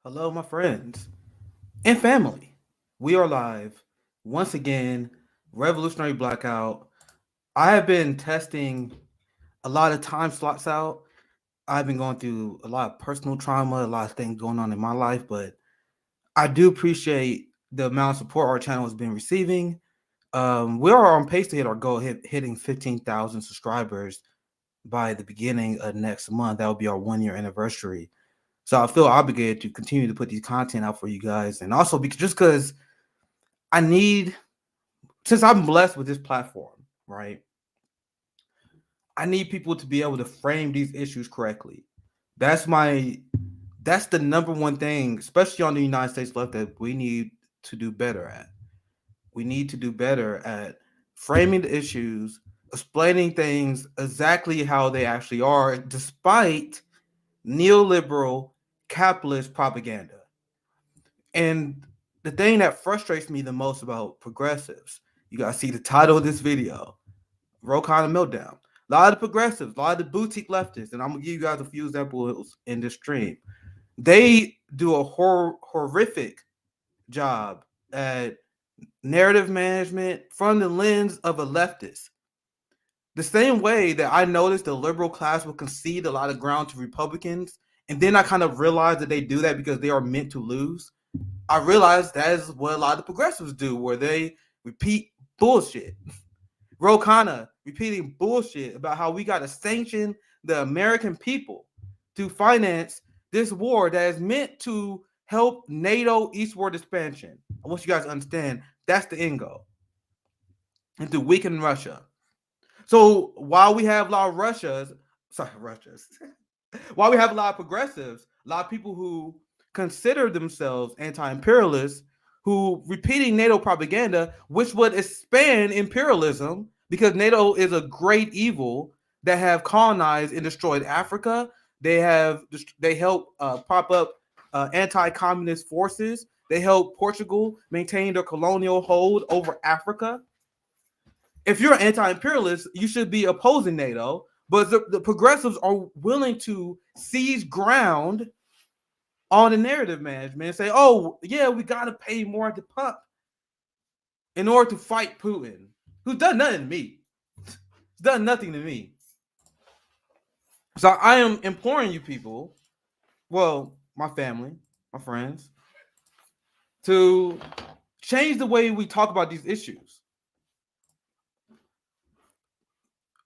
Hello, my friends and family. We are live once again. Revolutionary Blackout. I have been testing a lot of time slots out. I've been going through a lot of personal trauma, a lot of things going on in my life, but I do appreciate the amount of support our channel has been receiving. We are on pace to hit our goal, hitting 15,000 subscribers by the beginning of next month. That will be our 1 year anniversary. So I feel obligated to continue to put these content out for you guys, and also because I need, since I'm blessed with this platform, right? I need people to be able to frame these issues correctly. That's my that's the number one thing, especially on the United States left, that we need to do better at. We need to do better at framing the issues, explaining things exactly how they actually are, despite neoliberal capitalist propaganda. And the thing that frustrates me the most about progressives, you guys see the title of this video, Ro Khanna Meltdown. A lot of the progressives, a lot of the boutique leftists, and I'm gonna give you guys a few examples in this stream. They do a horrific job at narrative management from the lens of a leftist. The same way that I noticed the liberal class will concede a lot of ground to Republicans, and then I kind of realized that they do that because they are meant to lose. I realized that is what a lot of the progressives do, where they repeat bullshit. Ro Khanna repeating bullshit about how we got to sanction the American people to finance this war that is meant to help NATO eastward expansion. I want you guys to understand that's the end goal, and to weaken Russia. So while we have a lot of Russia's, while we have a lot of progressives, a lot of people who consider themselves anti-imperialists, who repeating NATO propaganda, which would expand imperialism because NATO is a great evil that have colonized and destroyed Africa. They help prop up anti-communist forces. They help Portugal maintain their colonial hold over Africa. If you're an anti-imperialist, you should be opposing NATO. But the progressives are willing to seize ground on the narrative management and say, "Oh, yeah, we gotta pay more at the pump in order to fight Putin, who's done nothing to me. He's done nothing to me." So I am imploring you people, well, my family, my friends, to change the way we talk about these issues.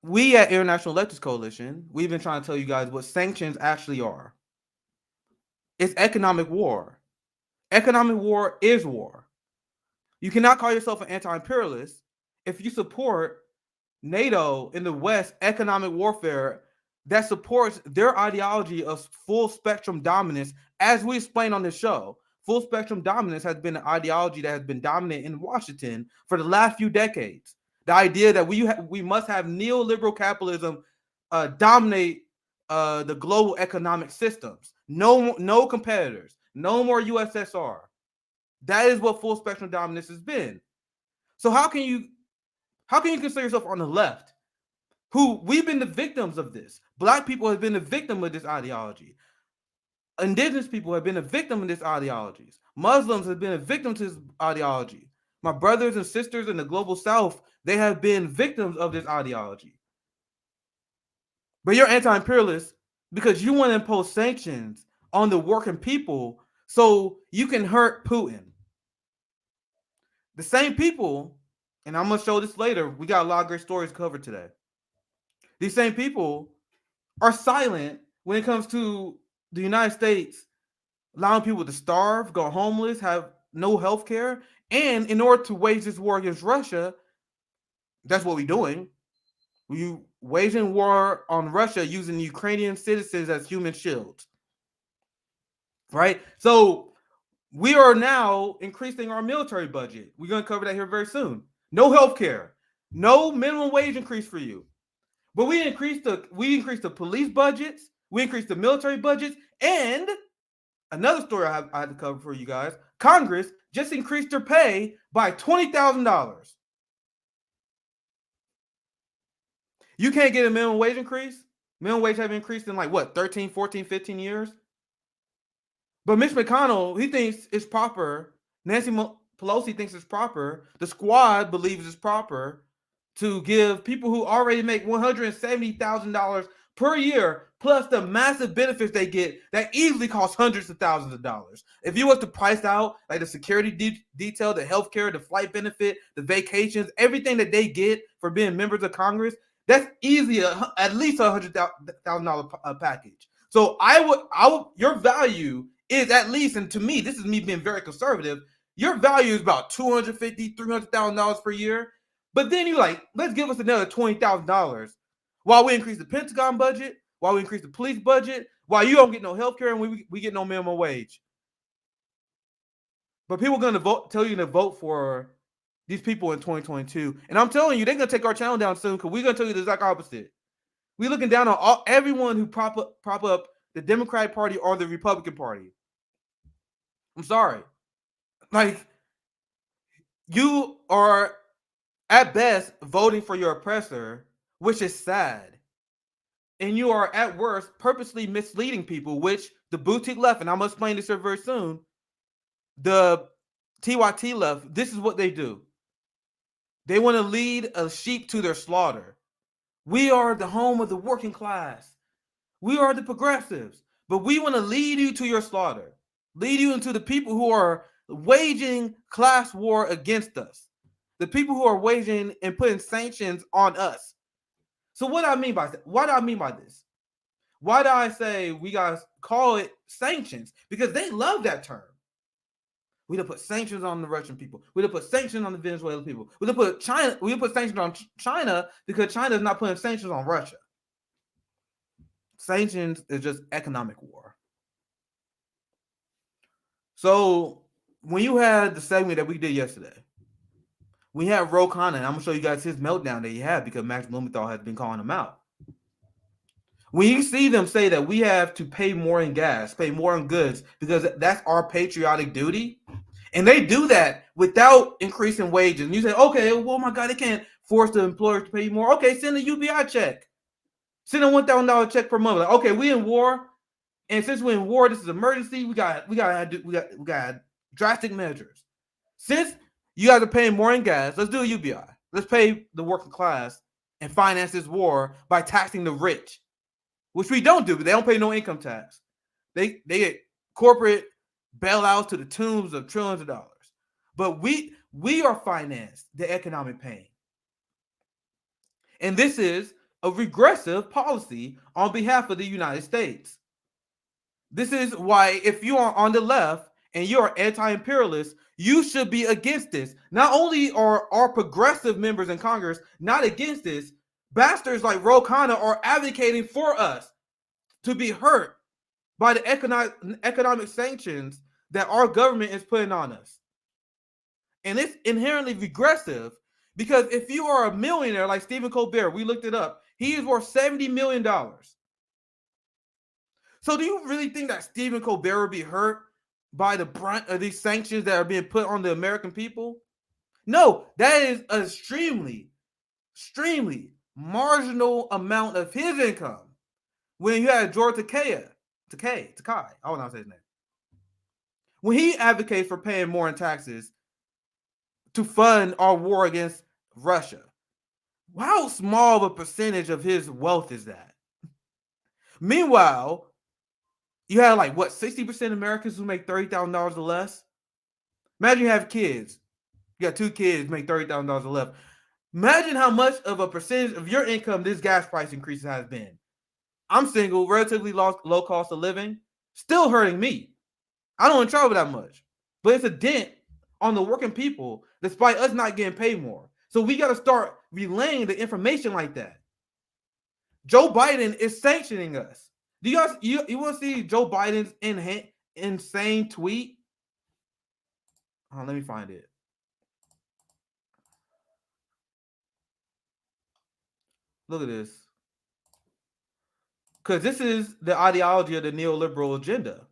We at International Leftist Coalition, we've been trying to tell you guys what sanctions actually are. It's economic war. Economic war is war. You cannot call yourself an anti-imperialist if you support NATO in the West economic warfare that supports their ideology of full spectrum dominance. As we explained on this show, full spectrum dominance has been an ideology that has been dominant in Washington for the last few decades. The idea that we must have neoliberal capitalism dominate the global economic systems. No competitors. No more USSR. That is what full spectrum dominance has been. So how can you consider yourself on the left, who we've been the victims of this? Black people have been the victim of this ideology. Indigenous people have been a victim of this ideologies. Muslims have been a victim to this ideology. My brothers and sisters in the global South, they have been victims of this ideology. But you're anti-imperialist because you want to impose sanctions on the working people so you can hurt Putin. The same people, and I'm going to show this later, we got a lot of great stories covered today. These same people are silent when it comes to the United States allowing people to starve, go homeless, have no health care. And in order to wage this war against Russia, that's what we're doing. We waging war on Russia using Ukrainian citizens as human shields. Right? So we are now increasing our military budget. We're going to cover that here very soon. No health care, no minimum wage increase for you. But we increased the police budgets, we increased the military budgets, and another story I had to cover for you guys. Congress just increased their pay by $20,000. You can't get a minimum wage increase. Minimum wage have increased in like what, 13, 14, 15 years? But Mitch McConnell, he thinks it's proper. Nancy Pelosi thinks it's proper. The squad believes it's proper to give people who already make $170,000 per year, plus the massive benefits they get that easily cost hundreds of thousands of dollars. If you was to price out like the security detail, the healthcare, the flight benefit, the vacations, everything that they get for being members of Congress, that's easily at least $100,000 package. So I would, your value is at least, and to me, this is me being very conservative, your value is about $250,000, $300,000 per year. But then you like, let's give us another $20,000 while we increase the Pentagon budget, while we increase the police budget, while you don't get no health care and we get no minimum wage. But people are going to tell you to vote for these people in 2022. And I'm telling you, they're going to take our channel down soon because we're going to tell you the exact opposite. We're looking down on everyone who prop up the Democratic Party or the Republican Party. I'm sorry. Like, you are at best voting for your oppressor, which is sad. And you are at worst purposely misleading people, which the boutique left, and I'm going to explain this here very soon, the TYT left, this is what they do. They want to lead a sheep to their slaughter. We are the home of the working class. We are the progressives, but we want to lead you to your slaughter, lead you into the people who are waging class war against us, the people who are waging and putting sanctions on us. So what do I mean by that? What do I mean by this? Why do I say we guys call it sanctions? Because they love that term. We to put sanctions on the Russian people. We to put sanctions on the Venezuelan people. We to put China. We put sanctions on China because China is not putting sanctions on Russia. Sanctions is just economic war. So when you had the segment that we did yesterday, we had Ro Khanna, and I'm gonna show you guys his meltdown that he had because Max Blumenthal has been calling him out. When you see them say that we have to pay more in gas, pay more in goods, because that's our patriotic duty, and they do that without increasing wages, and you say, okay, well, my God, they can't force the employers to pay more. Okay, send a UBI check. Send a $1,000 check per month. Like, okay, we in war, and since we're in war, this is emergency. We got drastic measures. Since you guys are paying more in gas, let's do a UBI. Let's pay the working class and finance this war by taxing the rich, which we don't do. But they don't pay no income tax. They get corporate bailouts to the tunes of trillions of dollars. But we are financed the economic pain, and this is a regressive policy on behalf of the United States. This is why if you are on the left and you're anti-imperialist, you should be against this. Not only are our progressive members in Congress not against this, bastards like Ro Khanna are advocating for us to be hurt by the economic sanctions that our government is putting on us. And it's inherently regressive because if you are a millionaire like Stephen Colbert, we looked it up, he is worth $70 million. So do you really think that Stephen Colbert will be hurt by the brunt of these sanctions that are being put on the American people? No, that is an extremely marginal amount of his income. When you had George Takei, I don't know how to say his name. When he advocates for paying more in taxes to fund our war against Russia, how small of a percentage of his wealth is that? Meanwhile, you have like what 60% of Americans who make $30,000 or less. Imagine you have kids. You got 2 kids make $30,000 or less. Imagine how much of a percentage of your income this gas price increase has been. I'm single, relatively low cost of living, still hurting me. I don't travel that much, but it's a dent on the working people, despite us not getting paid more. So we got to start relaying the information like that. Joe Biden is sanctioning us. Do you guys you want to see Joe Biden's insane tweet? Oh, let me find it. Look at this. Because this is the ideology of the neoliberal agenda.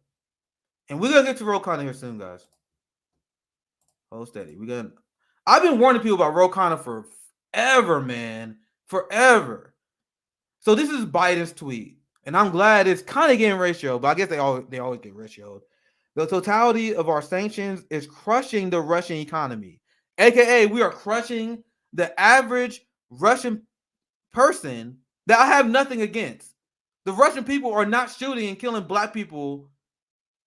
And we're going to get to Ro Khanna here soon, guys. Hold steady. I've been warning people about Ro Khanna for forever, man. Forever. So this is Biden's tweet. And I'm glad it's kind of getting ratioed, but I guess they always get ratioed. The totality of our sanctions is crushing the Russian economy, aka we are crushing the average Russian person that I have nothing against. The Russian people are not shooting and killing black people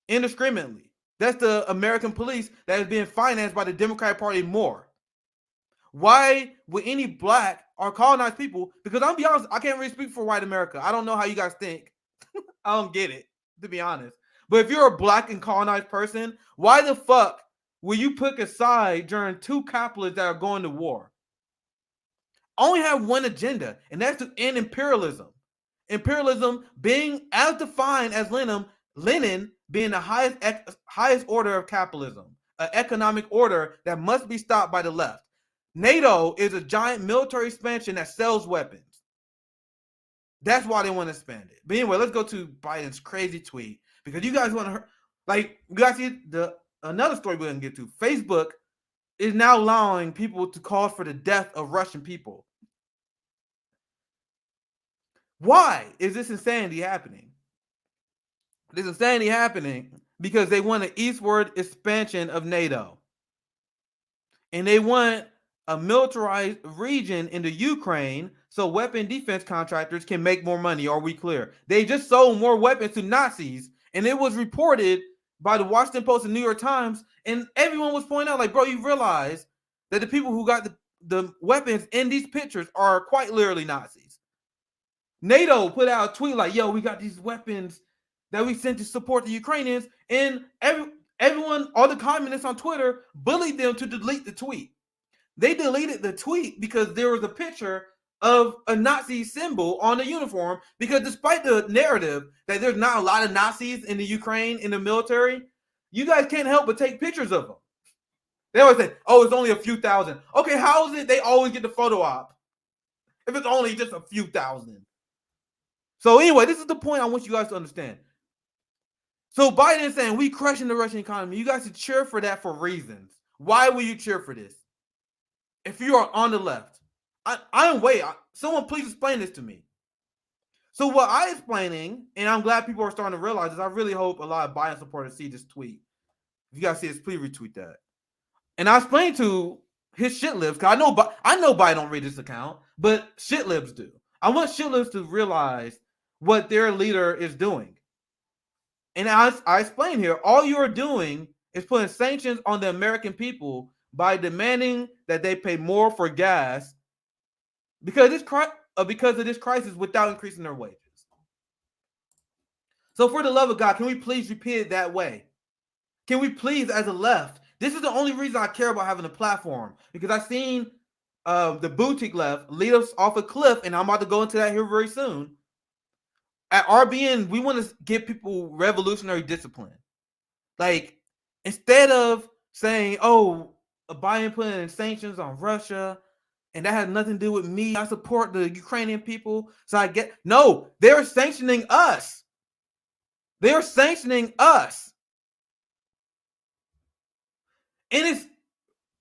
indiscriminately. That's the American police that is being financed by the Democratic Party more. Why would any black or colonized people? Because I'll be honest, I can't really speak for white America. I don't know how you guys think. I don't get it, to be honest. But if you're a black and colonized person, why the fuck will you pick a side during two capitalists that are going to war? Only have one agenda, and that's to end imperialism. Imperialism being as defined as Lenin being the highest order of capitalism, an economic order that must be stopped by the left. NATO is a giant military expansion that sells weapons. That's why they want to expand it. But anyway, let's go to Biden's crazy tweet, because you guys want to, like, you guys see another story we're going to get to. Facebook is now allowing people to call for the death of Russian people. Why is this insanity happening? This insanity happening because they want an eastward expansion of NATO. And they want a militarized region in the Ukraine so weapon defense contractors can make more money. Are we clear? They just sold more weapons to Nazis, and it was reported by the Washington Post and New York Times, and everyone was pointing out, like, bro, you realize that the people who got the weapons in these pictures are quite literally Nazis. NATO put out a tweet like, yo, we got these weapons that we sent to support the Ukrainians, and everyone, all the communists on Twitter, bullied them to delete the tweet. They deleted the tweet because there was a picture of a Nazi symbol on the uniform, because despite the narrative that there's not a lot of Nazis in the Ukraine in the military, you guys can't help but take pictures of them. They always say, oh, it's only a few thousand. Okay, how is it they always get the photo op if it's only just a few thousand? So anyway, this is the point I want you guys to understand. So Biden is saying we crushing the Russian economy. You guys should cheer for that for reasons. Why will you cheer for this? If you are on the left, someone please explain this to me. So what I'm explaining, and I'm glad people are starting to realize this, I really hope a lot of Biden supporters see this tweet. If you guys see this, please retweet that. And I explained to his shit libs, because I know Biden don't read this account, but shit libs do. I want shit libs to realize what their leader is doing. And I explain here, all you're doing is putting sanctions on the American people by demanding that they pay more for gas because of this crisis without increasing their wages. So for the love of God, can we please repeat it that way? Can we please, as a left, this is the only reason I care about having a platform, because I've seen the boutique left lead us off a cliff, and I'm about to go into that here very soon. At RBN, we want to give people revolutionary discipline. Like, instead of saying, oh, Biden putting sanctions on Russia, and that has nothing to do with me, I support the Ukrainian people, so no, they're sanctioning us. They're sanctioning us. And it's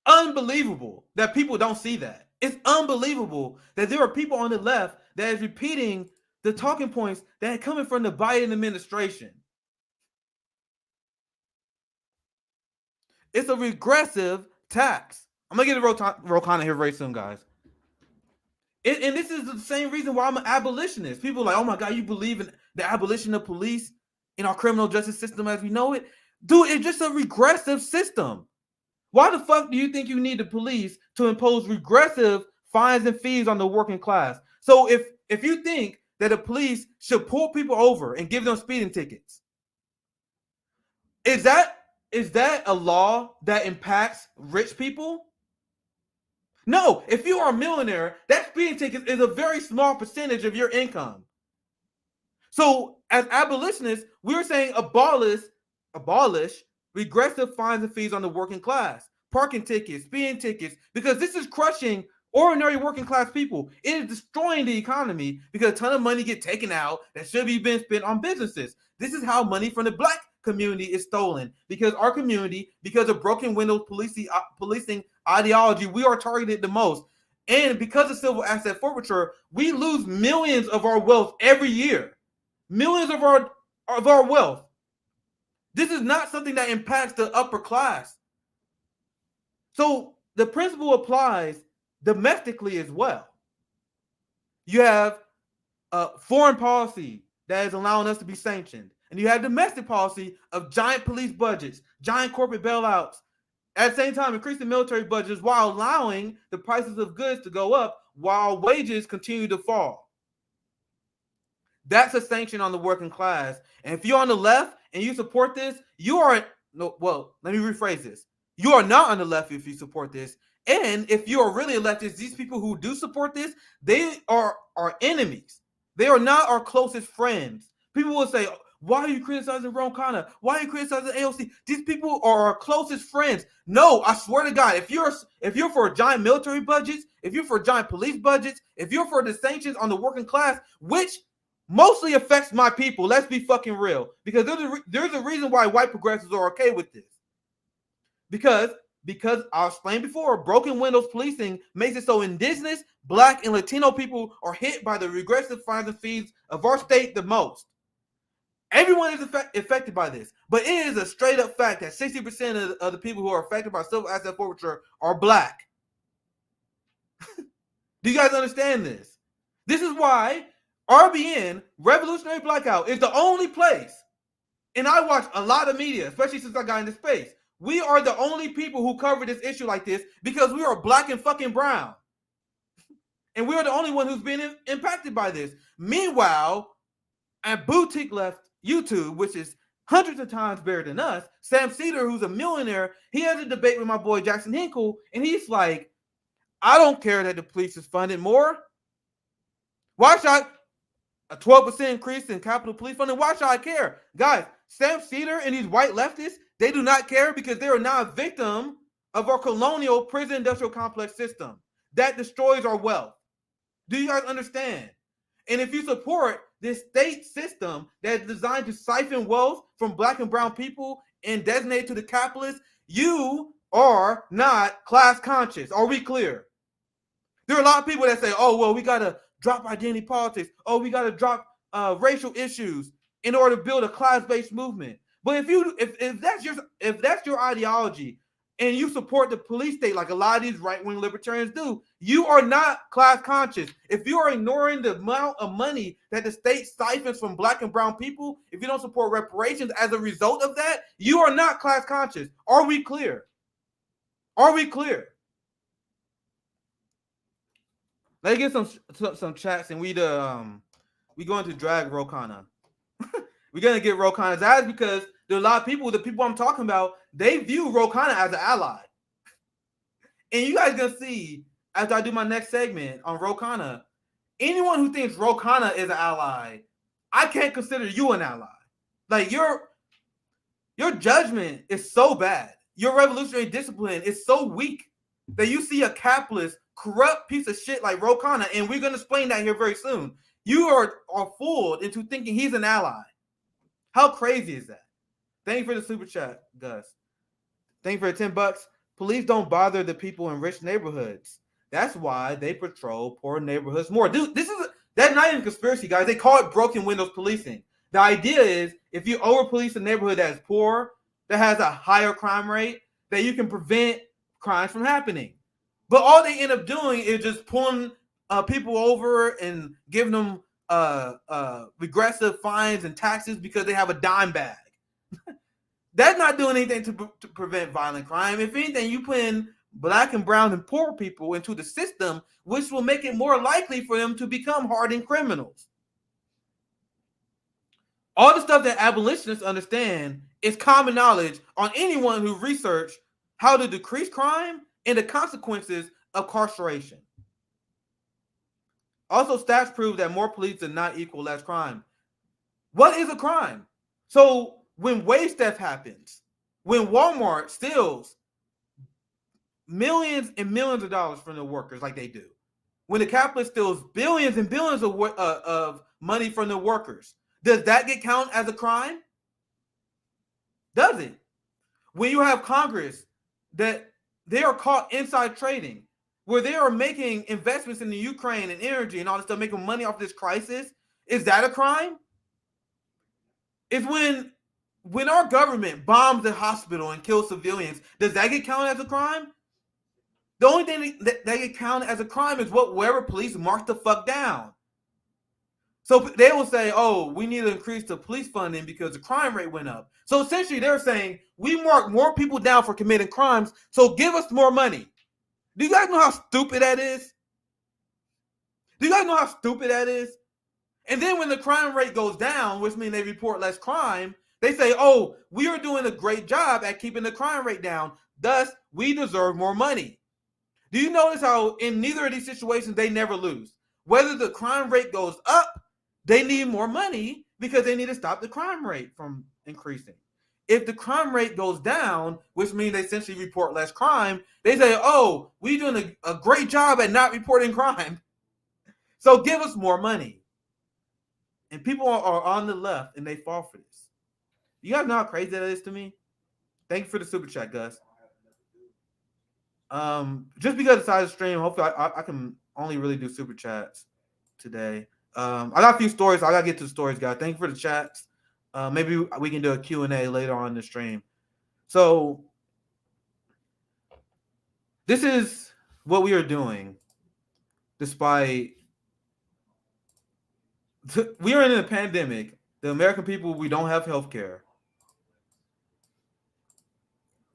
unbelievable that people don't see that. It's unbelievable that there are people on the left that is repeating the talking points that are coming from the Biden administration. It's a regressive tax. I'm going to get to Ro Khanna here very soon, guys. And this is the same reason why I'm an abolitionist. People are like, oh my God, you believe in the abolition of police in our criminal justice system as we know it? Dude, it's just a regressive system. Why the fuck do you think you need the police to impose regressive fines and fees on the working class? So if you think that the police should pull people over and give them speeding tickets, is that a law that impacts rich people? No. If you are a millionaire, that speeding ticket is a very small percentage of your income. So as abolitionists, we're saying abolish regressive fines and fees on the working class, parking tickets, speeding tickets, because this is crushing ordinary working class people. It is destroying the economy because a ton of money get taken out that should be been spent on businesses. This is how money from the black community is stolen, because our community, because of broken windows policing ideology, we are targeted the most. And because of civil asset forfeiture, we lose millions of our wealth every year. Millions of our wealth. This is not something that impacts the upper class. So the principle applies domestically as well. You have foreign policy that is allowing us to be sanctioned. And you have domestic policy of giant police budgets, giant corporate bailouts, at the same time increasing military budgets while allowing the prices of goods to go up while wages continue to fall. That's a sanction on the working class. And if you're on the left and you support this, you are no. Well, let me rephrase this. You are not on the left if you support this. And if you are really a leftist, these people who do support this, they are our enemies. They are not our closest friends. People will say, why are you criticizing Ro Khanna? Why are you criticizing AOC? These people are our closest friends. No, I swear to God, if you're for giant military budgets, if you're for giant police budgets, if you're for the sanctions on the working class, which mostly affects my people, let's be fucking real. Because there's a reason why white progressives are okay with this. Because I'll explain before, broken windows policing makes it so indigenous, black, and Latino people are hit by the regressive fines and fees of our state the most. Everyone is affected by this, but it is a straight up fact that 60% of the people who are affected by civil asset forfeiture are black. Do you guys understand this? This is why RBN, Revolutionary Blackout, is the only place, and I watch a lot of media, especially since I got into space. We are the only people who cover this issue like this because we are black and fucking brown. And we are the only one who's been impacted by this. Meanwhile, at Boutique Left YouTube, which is hundreds of times better than us, Sam Cedar, who's a millionaire, he has a debate with my boy Jackson Hinkle, and he's like, I don't care that the police is funded more. Why should I? A 12% increase in Capitol Police funding, why should I care? Guys, Sam Cedar and these white leftists, they do not care because they are now a victim of our colonial prison industrial complex system that destroys our wealth. Do you guys understand? And if you support this state system that is designed to siphon wealth from black and brown people and designate to the capitalists, you are not class conscious. Are we clear? There are a lot of people that say, oh, well, we got to drop identity politics. Oh, we got to drop racial issues in order to build a class-based movement. But if that's your ideology and you support the police state like a lot of these right-wing libertarians do, you are not class conscious. If you are ignoring the amount of money that the state siphons from black and brown people, if you don't support reparations as a result of that, you are not class conscious. Are we clear? Are we clear? Let's get some chats, and we going to drag Ro Khanna. We're gonna get Ro Khanna's ass because there are a lot of people. The people I'm talking about, they view Ro Khanna as an ally, and you guys gonna see after I do my next segment on Ro Khanna. Anyone who thinks Ro Khanna is an ally, I can't consider you an ally. Like your judgment is so bad. Your revolutionary discipline is so weak that you see a capitalist, corrupt piece of shit like Ro Khanna, and we're going to explain that here very soon. You are fooled into thinking he's an ally. How crazy is that? Thank you for the super chat, Gus. Thank you for the $10. Police don't bother the people in rich neighborhoods. That's why they patrol poor neighborhoods more. Dude, that's not even a conspiracy, guys. They call it broken windows policing. The idea is if you over police a neighborhood that is poor, that has a higher crime rate, that you can prevent crimes from happening. But all they end up doing is just pulling people over and giving them regressive fines and taxes because they have a dime bag. That's not doing anything to prevent violent crime. If anything, you put in black and brown and poor people into the system, which will make it more likely for them to become hardened criminals. All the stuff that abolitionists understand is common knowledge on anyone who researched how to decrease crime and the consequences of incarceration. Also, stats prove that more police does not equal less crime. What is a crime? So when wage theft happens, when Walmart steals millions and millions of dollars from the workers like they do, when the capitalist steals billions and billions of money from the workers, does that get counted as a crime? Does it? When you have Congress that they are caught inside trading, where they are making investments in the Ukraine and energy and all this stuff, making money off this crisis, is that a crime? It's when When our government bombs a hospital and kills civilians, does that get counted as a crime? The only thing that get counted as a crime is wherever police march the fuck down. So they will say, oh, we need to increase the police funding because the crime rate went up. So essentially they're saying, we mark more people down for committing crimes, so give us more money. Do you guys know how stupid that is? Do you guys know how stupid that is? And then when the crime rate goes down, which means they report less crime, they say, oh, we are doing a great job at keeping the crime rate down. Thus, we deserve more money. Do you notice how in neither of these situations they never lose? Whether the crime rate goes up, they need more money because they need to stop the crime rate from increasing. If the crime rate goes down, which means they essentially report less crime, they say, oh, we're doing a great job at not reporting crime. So give us more money. And people are on the left and they fall for this. You guys know how crazy that is to me? Thank you for the super chat, Gus. Just because it's side of the stream, hopefully I can only really do super chats today. I got a few stories. I gotta get to the stories, guys. Thank you for the chats. Maybe we can do a Q&A later on in the stream. So this is what we are doing despite we are in a pandemic. The American people, we don't have health care.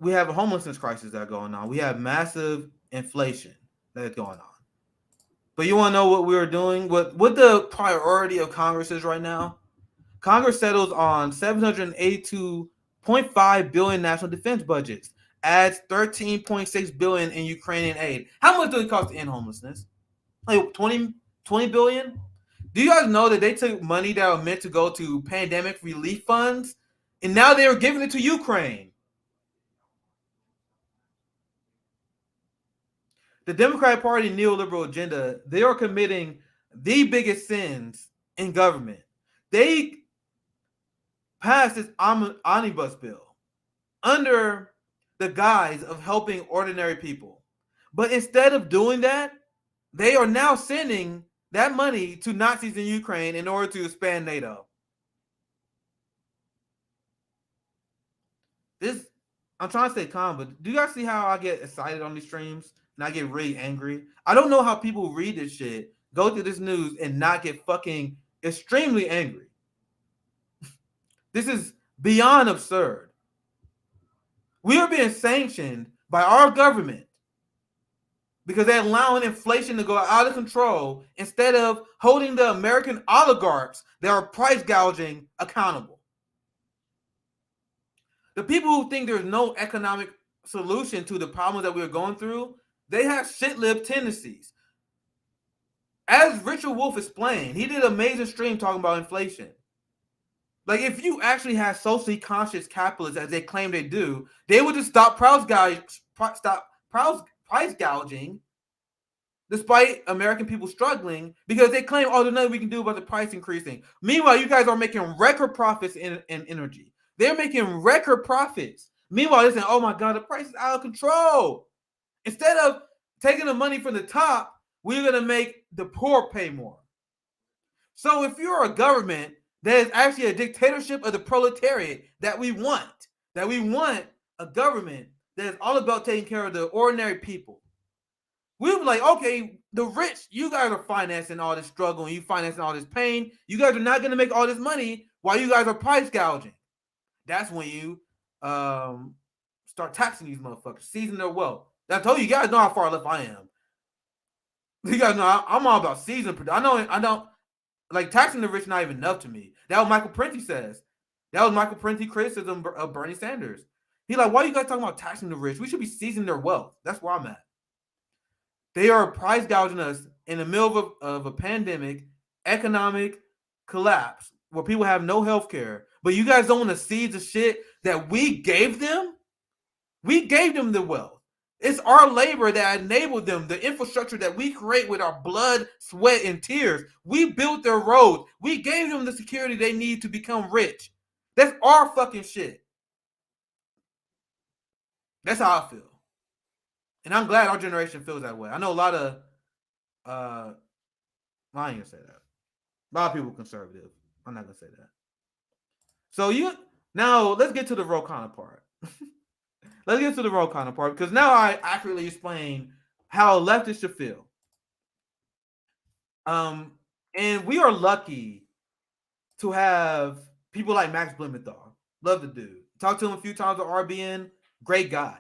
We have a homelessness crisis that's going on. We have massive inflation that's going on. But you want to know what we are doing? What the priority of Congress is right now? Congress settles on $782.5 billion national defense budgets, adds $13.6 billion in Ukrainian aid. How much does it cost to end homelessness? Like 20 billion? Do you guys know that they took money that were meant to go to pandemic relief funds, and now they are giving it to Ukraine? The Democratic Party neoliberal agenda, they are committing the biggest sins in government. They passed this omnibus bill under the guise of helping ordinary people. But instead of doing that, they are now sending that money to Nazis in Ukraine in order to expand NATO. I'm trying to stay calm, but do you guys see how I get excited on these streams and I get really angry? I don't know how people read this shit, go through this news, and not get fucking extremely angry. This is beyond absurd. We are being sanctioned by our government because they're allowing inflation to go out of control instead of holding the American oligarchs that are price gouging accountable. The people who think there's no economic solution to the problems that we're going through, they have shit-lib tendencies. As Richard Wolff explained, he did an amazing stream talking about inflation. Like, if you actually had socially conscious capitalists, as they claim they do, they would just stop price gouging, despite American people struggling, because they claim, oh, there's nothing we can do about the price increasing. Meanwhile, you guys are making record profits in energy. They're making record profits. Meanwhile, they're saying, oh my God, the price is out of control. Instead of taking the money from the top, we're going to make the poor pay more. So if you're a government that is actually a dictatorship of the proletariat that we want a government that is all about taking care of the ordinary people, we'll be like, okay, the rich, you guys are financing all this struggle and you financing all this pain. You guys are not going to make all this money while you guys are price gouging. That's when you start taxing these motherfuckers, seizing their wealth. I told you, you guys know how far left I am. You guys know I'm all about seizing. I don't like taxing the rich. Not even enough to me. That was Michael Prenti says. That was Michael Prenti criticism of Bernie Sanders. He like, why are you guys talking about taxing the rich? We should be seizing their wealth. That's where I'm at. They are price gouging us in the middle of a pandemic, economic collapse, where people have no health care. But you guys don't want to seize the shit that we gave them? We gave them the wealth. It's our labor that enabled them, the infrastructure that we create with our blood, sweat, and tears. We built their roads. We gave them the security they need to become rich. That's our fucking shit. That's how I feel. And I'm glad our generation feels that way. I know a lot of, I ain't gonna say that. A lot of people conservative. I'm not gonna say that. So Now let's get to the Ro Khanna part. Let's get to the Ro Khanna part because now I accurately explain how leftists should feel. And we are lucky to have people like Max Blumenthal. Love the dude. Talked to him a few times at RBN. Great guy.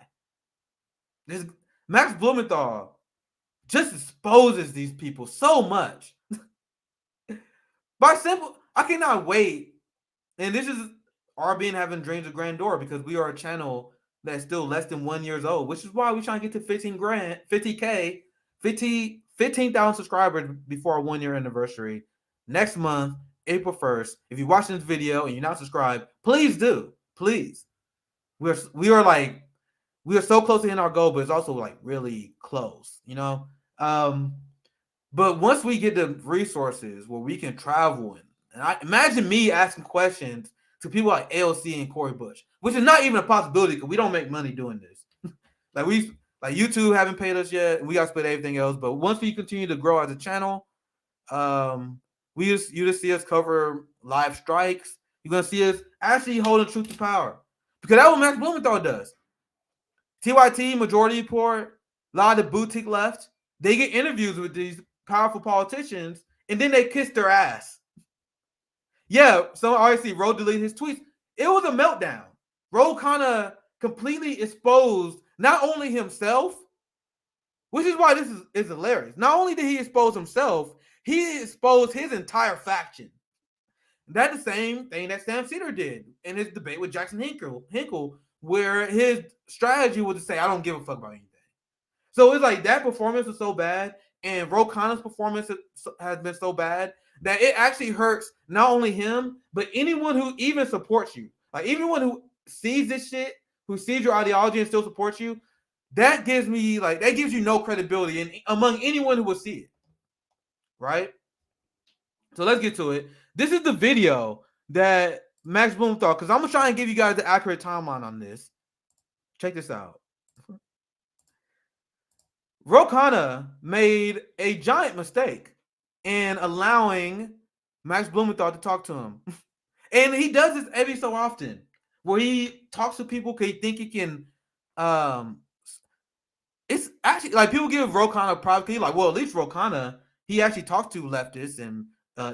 This Max Blumenthal just exposes these people so much. By simple, I cannot wait. And this is RBN having dreams of grandeur because we are a channel that's still less than 1 year old, which is why we're trying to get to 50K, 15,000 subscribers before our 1 year anniversary. Next month, April 1st. If you're watching this video and you're not subscribed, please do. Please. We are so close to hitting our goal, but it's also like really close, you know? But once we get the resources where we can travel and I imagine me asking questions to people like AOC and Cori Bush, which is not even a possibility because we don't make money doing this. like YouTube haven't paid us yet, and we got to split everything else. But once we continue to grow as a channel, you just see us cover live strikes. You're gonna see us actually holding truth to power because that's what Max Blumenthal does. TYT Majority Report, a lot of the boutique left, they get interviews with these powerful politicians, and then they kiss their ass. Yeah, so obviously Ro deleted his tweets. It was a meltdown. Ro Khanna completely exposed not only himself, which is why this is hilarious. Not only did he expose himself, he exposed his entire faction. That's the same thing that Sam Cedar did in his debate with Jackson Hinkle, where his strategy was to say, I don't give a fuck about anything. So it's like that performance was so bad, and Ro Khanna's performance has been so bad that it actually hurts not only him, but anyone who even supports you. Like anyone who sees this shit, who sees your ideology and still supports you, that gives you no credibility among anyone who will see it. Right? So let's get to it. This is the video that Max Blumenthal, because I'm going to try and give you guys the accurate timeline on this. Check this out. Ro Khanna made a giant mistake in allowing Max Blumenthal to talk to him. And he does this every so often, where he talks to people because he think he can. It's actually like people give Ro Khanna privately, like, well, at least Ro Khanna, he actually talks to leftists and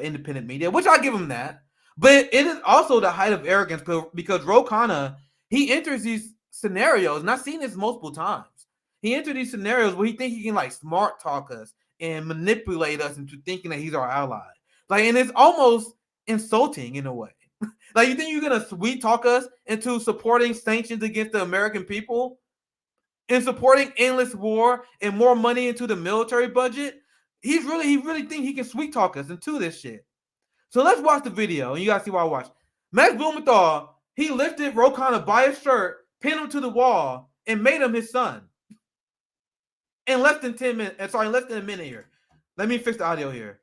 independent media, which I give him that. But it is also the height of arrogance because Ro Khanna, he enters these scenarios, and I've seen this multiple times. He enters these scenarios where he thinks he can like smart talk us and manipulate us into thinking that he's our ally. Like, and it's almost insulting in a way. Like, you think you're gonna sweet talk us into supporting sanctions against the American people and supporting endless war and more money into the military budget? He really think he can sweet talk us into this shit. So let's watch the video, and you guys see why I watch. Max Blumenthal, he lifted Ro Khanna by his shirt, pinned him to the wall, and made him his son. In less than 10 minutes, sorry, less than a minute here. Let me fix the audio here.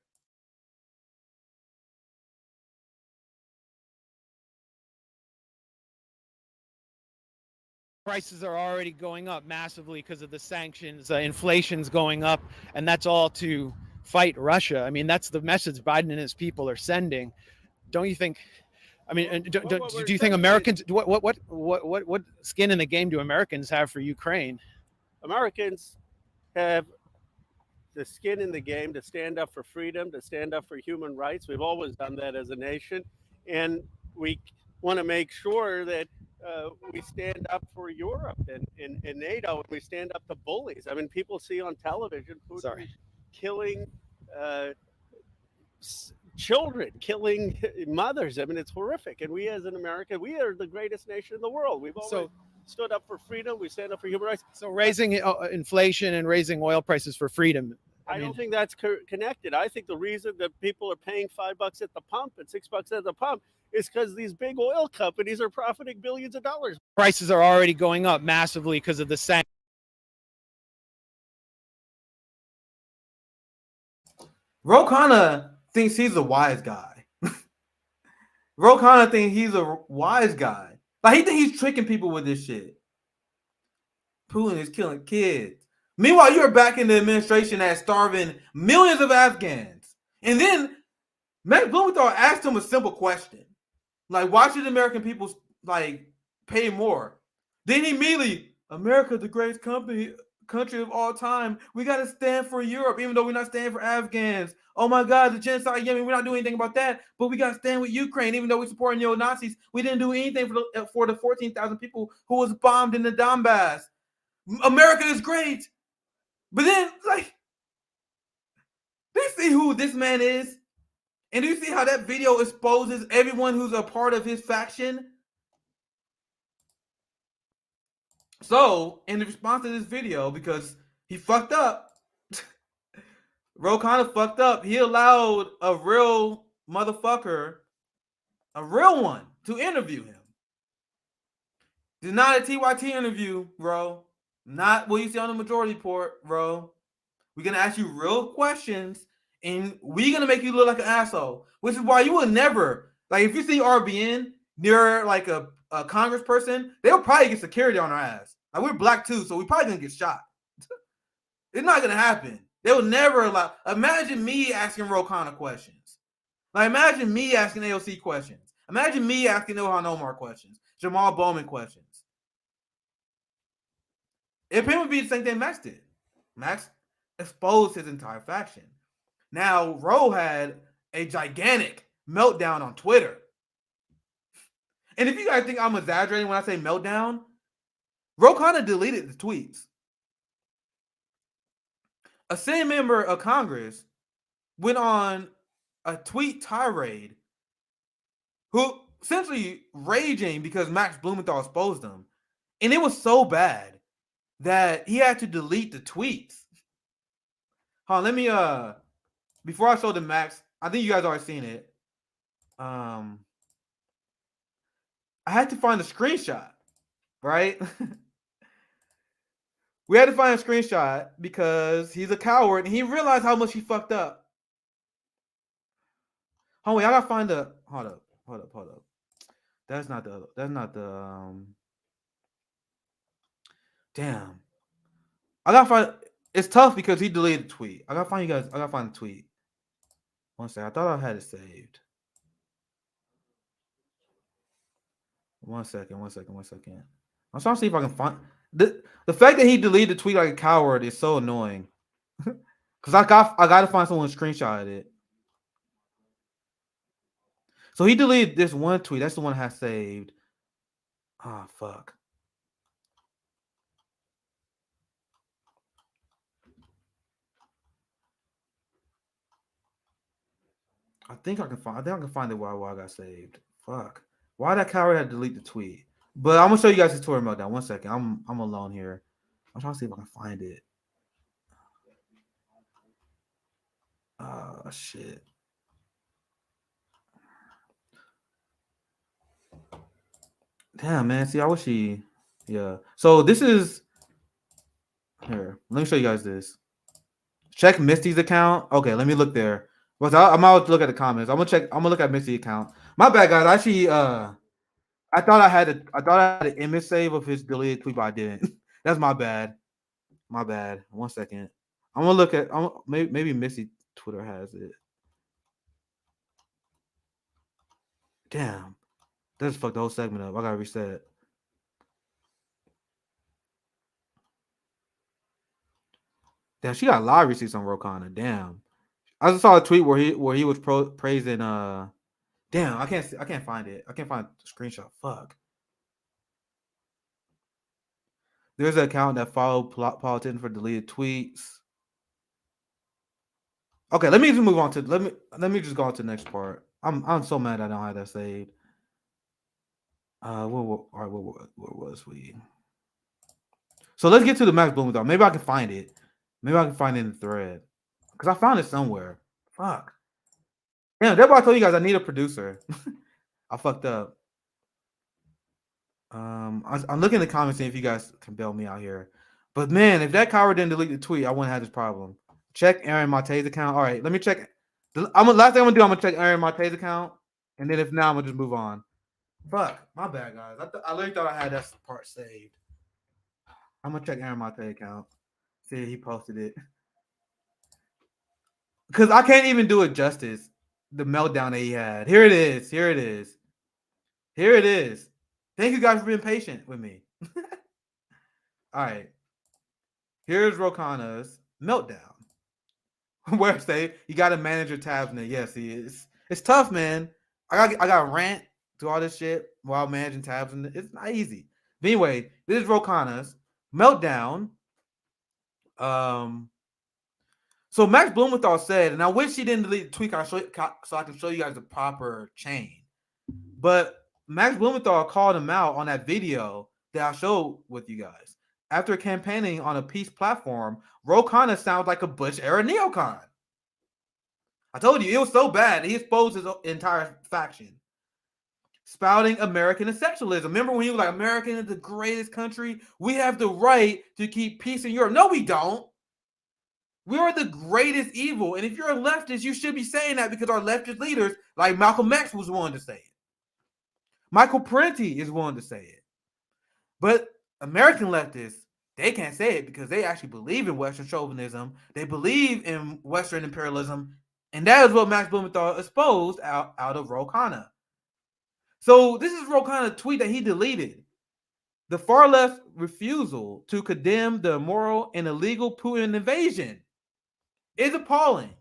Prices are already going up massively because of the sanctions. Inflation's going up, and that's all to fight Russia. I mean, that's the message Biden and his people are sending. Don't you think? I mean, do you think Americans? What skin in the game do Americans have for Ukraine? Americans have the skin in the game to stand up for freedom, to stand up for human rights. We've always done that as a nation, and we want to make sure that we stand up for Europe and NATO, and we stand up to bullies. I mean, people see on television Putin killing children, killing mothers. I mean, it's horrific. And we as an American, we are the greatest nation in the world. We've always stood up for freedom. We stand up for human rights. So raising inflation and raising oil prices for freedom. I don't think that's connected. I think the reason that people are paying $5 at the pump and $6 at the pump is because these big oil companies are profiting billions of dollars. Prices are already going up massively because of the sanctions. Ro Khanna thinks he's a wise guy. Ro Khanna thinks he's a wise guy. Like, he thinks he's tricking people with this shit. Putin is killing kids. Meanwhile, you're back in the administration that's starving millions of Afghans. And then Max Blumenthal asked him a simple question. Like, why should American people like pay more. Then immediately, America, the greatest country of all time. We got to stand for Europe, even though we're not standing for Afghans. Oh my God, the genocide in Yemen, we're not doing anything about that. But we got to stand with Ukraine, even though we're supporting neo-Nazis. We didn't do anything for the 14,000 people who was bombed in the Donbass. America is great. But then, like, do you see who this man is? And do you see how that video exposes everyone who's a part of his faction? So, in response to this video, because he fucked up, Ro Khanna fucked up. He allowed a real motherfucker, a real one, to interview him. This is not a TYT interview, bro. Not what you see on the majority report, bro. We're gonna ask you real questions, and we're gonna make you look like an asshole. Which is why you will never, like, if you see RBN near like a congressperson, they'll probably get security on our ass. Like, we're black too, so we probably gonna get shot. It's not gonna happen. They will never allow. Imagine me asking Ro Khanna questions. Like, imagine me asking AOC questions. Imagine me asking Ilhan Omar questions, Jamal Bowman questions. It would be the same thing Max did. Max exposed his entire faction. Now, Ro had a gigantic meltdown on Twitter. And if you guys think I'm exaggerating when I say meltdown, Ro Khanna deleted the tweets. A sitting member of Congress went on a tweet tirade, who essentially raging because Max Blumenthal exposed them. And it was so bad that he had to delete the tweets. Hold on, let me before I show the Max, I think you guys already seen it. I had to find a screenshot, right? We had to find a screenshot because he's a coward and he realized how much he fucked up. Oh wait, I gotta find the hold up. That's not the damn. I gotta find it's tough because he deleted the tweet. I gotta find you guys, I gotta find the tweet. One second. I thought I had it saved. One second. I'm trying to see if I can find the fact that he deleted the tweet like a coward is so annoying. Cause I gotta find someone to screenshot it. So he deleted this one tweet. That's the one I have saved. Oh fuck. I think I can find it while I got saved. Fuck. Why that coward had to delete the tweet? But I'm gonna show you guys his Twitter meltdown. One second. I'm alone here. I'm trying to see if I can find it. Shit. Damn, man. See, I wish he. Yeah. So this is here. Let me show you guys this. Check Misty's account. Okay, let me look there. Well, I'm out to look at the comments. I'm gonna look at Misty's account. My bad, guys. Actually, I thought I had an image save of his deleted tweet, but I didn't. That's my bad. My bad. 1 second. I'm gonna look at. Maybe Misty Twitter has it. Damn. That just fucked the whole segment up. I gotta reset it. Damn, she got a lot of receipts on Ro Khanna. Damn. I just saw a tweet where he was praising damn, I can't find it. I can't find the screenshot. Fuck. There's an account that followed politicians for deleted tweets. Okay, let me just move on to let me just go on to the next part. I'm so mad I don't have that saved. Where was we? So let's get to the Max Blumenthal. Maybe I can find it. Maybe I can find it in the thread. Because I found it somewhere. Fuck. Damn, that's why I told you guys I need a producer. I fucked up. I'm looking in the comments seeing if you guys can bail me out here. But man, if that coward didn't delete the tweet, I wouldn't have this problem. Check Aaron Mate's account. All right, let me check. Last thing I'm gonna do, I'm gonna check Aaron Mate's account, and then if not, I'm gonna just move on. Fuck, my bad, guys. I literally thought I had that part saved. I'm gonna check Aaron Mate's account. See if he posted it. Because I can't even do it justice. The meltdown that he had. Here it is. Thank you guys for being patient with me. All right. Here's Ro Khanna's Meltdown. Where say you got to manage your tabs in it. Yes, he is. It's tough, man. I got to rant to all this shit while managing tabs in it. It's not easy. But anyway, this is Ro Khanna's Meltdown. So Max Blumenthal said, and I wish he didn't delete the tweet so I can show you guys the proper chain. But Max Blumenthal called him out on that video that I showed with you guys. After campaigning on a peace platform, Ro Khanna sounds like a Bush-era neocon. I told you, it was so bad. He exposed his entire faction. Spouting American exceptionalism. Remember when he was like, America is the greatest country? We have the right to keep peace in Europe. No, we don't. We are the greatest evil. And if you're a leftist, you should be saying that because our leftist leaders, like Malcolm X was willing to say it. Michael Parenti is willing to say it. But American leftists, they can't say it because they actually believe in Western chauvinism. They believe in Western imperialism. And that is what Max Blumenthal exposed out of Ro Khanna. So this is Ro Khanna's tweet that he deleted. The far left refusal to condemn the immoral and illegal Putin invasion is appalling.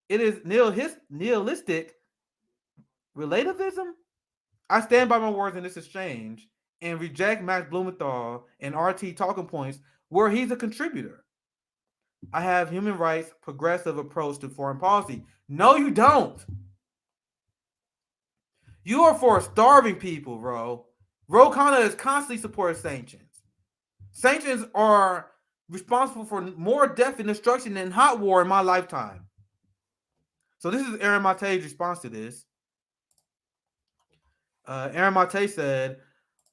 It is nihilistic relativism. I stand by my words in this exchange and reject Max Blumenthal and RT talking points where he's a contributor. I have human rights, progressive approach to foreign policy. No, you don't. You are for starving people, bro. Ro Khanna is constantly supporting sanctions. Sanctions are responsible for more death and destruction than hot war in my lifetime. So this is Aaron Mate's response to this. Aaron Mate said,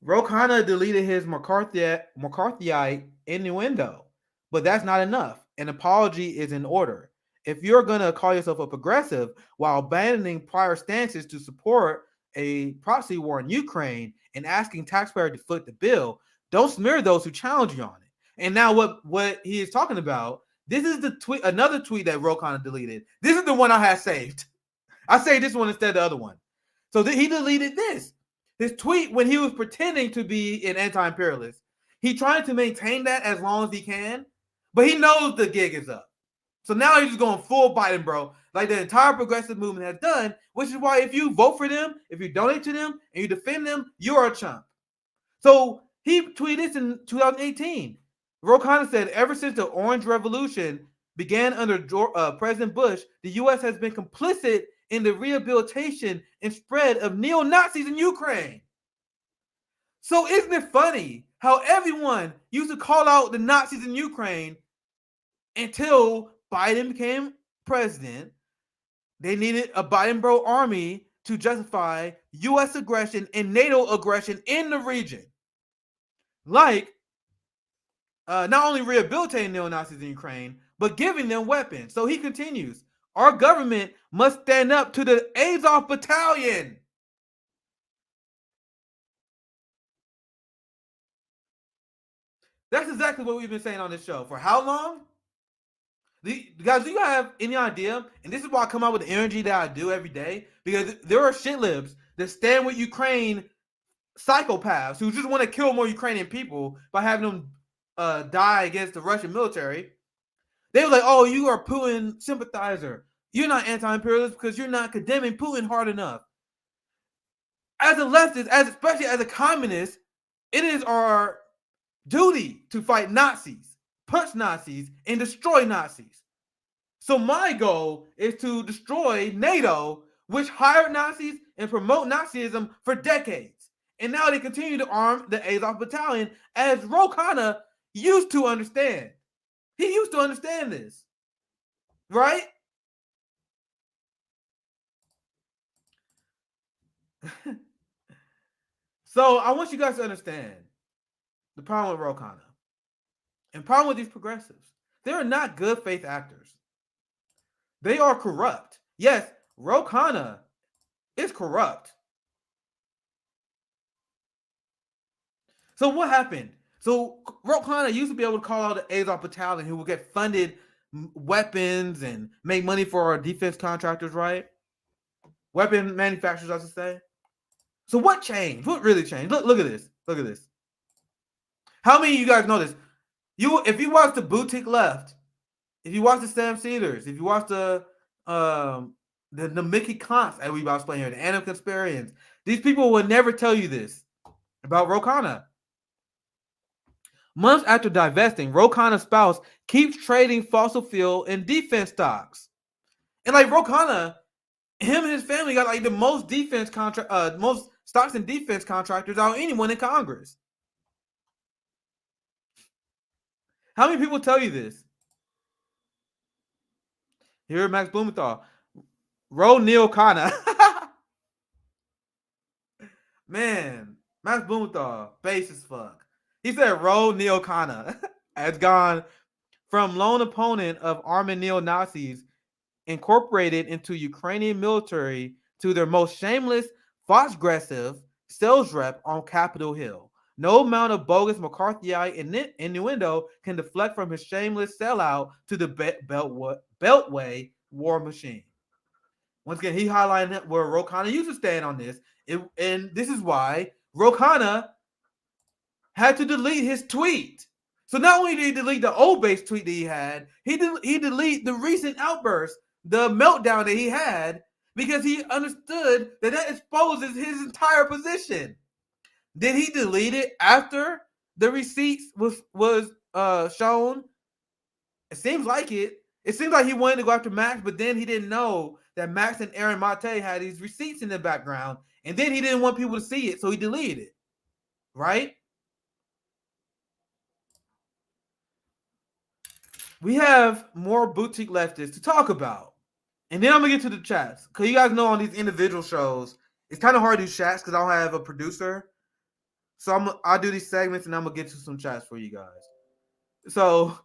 Ro Khanna deleted his McCarthyite innuendo, but that's not enough. An apology is in order. If you're going to call yourself a progressive while abandoning prior stances to support a proxy war in Ukraine and asking taxpayers to foot the bill, don't smear those who challenge you on it. And now what he is talking about, this is the tweet, another tweet that Ro Khanna deleted. This is the one I had saved. I saved this one instead of the other one. So he deleted this. His tweet when he was pretending to be an anti-imperialist. He tried to maintain that as long as he can, but he knows the gig is up. So now he's just going full Biden, bro, like the entire progressive movement has done, which is why if you vote for them, if you donate to them, and you defend them, you're a chump. So he tweeted this in 2018. Ro Khanna said, ever since the Orange Revolution began under President Bush, the U.S. has been complicit in the rehabilitation and spread of neo-Nazis in Ukraine. So isn't it funny how everyone used to call out the Nazis in Ukraine until Biden became president? They needed a Biden bro army to justify U.S. aggression and NATO aggression in the region. Like, not only rehabilitating neo-Nazis in Ukraine, but giving them weapons. So he continues, our government must stand up to the Azov Battalion. That's exactly what we've been saying on this show. For how long? Guys, do you have any idea? And this is why I come out with the energy that I do every day. Because there are shit libs that stand with Ukraine psychopaths who just want to kill more Ukrainian people by having them die against the Russian military. They were like, oh, you are Putin sympathizer. You're not anti-imperialist because you're not condemning Putin hard enough. As a leftist, especially as a communist, it is our duty to fight Nazis, punch Nazis, and destroy Nazis. So my goal is to destroy NATO, which hired Nazis and promote Nazism for decades. And now they continue to arm the Azov Battalion, as Ro Khanna used to understand. He used to understand this, right? So I want you guys to understand the problem with Ro Khanna and problem with these progressives. They are not good faith actors. They are corrupt. Yes, Ro Khanna is corrupt. So what happened? So Ro Khanna used to be able to call out the Azov Battalion, who would get funded weapons and make money for our defense contractors, right? Weapon manufacturers, I should say. So what changed? What really changed? Look at this. Look at this. How many of you guys know this? If you watch the Boutique Left, if you watch the Sam Cedars, if you watch the Mickey Conts that we about to play here, the Anna Conspirians, these people will never tell you this about Ro Khanna. Months after divesting, Ro Khanna's spouse keeps trading fossil fuel and defense stocks. And like Ro Khanna, him and his family got like the most most stocks and defense contractors out of anyone in Congress. How many people tell you this? Here, Max Blumenthal. Ro Khanna. Man, Max Blumenthal, base as fuck. He said Ro Khanna has gone from lone opponent of arming neo-Nazis incorporated into Ukrainian military to their most shameless, fox-aggressive sales rep on Capitol Hill. No amount of bogus McCarthyite innuendo can deflect from his shameless sellout to the Beltway war machine. Once again, he highlighted where Ro Khanna used to stand on this, and this is why Ro Khanna had to delete his tweet. So not only did he delete the old base tweet that he had, he deleted the recent outburst, the meltdown that he had, because he understood that exposes his entire position. Did he delete it after the receipts was shown? It seems like it. It seems like he wanted to go after Max, but then he didn't know that Max and Aaron Mate had these receipts in the background, and then he didn't want people to see it, so he deleted it. Right? We have more boutique leftists to talk about. And then I'm going to get to the chats. Because you guys know on these individual shows, it's kind of hard to do chats because I don't have a producer. So I'll do these segments and I'm going to get to some chats for you guys. So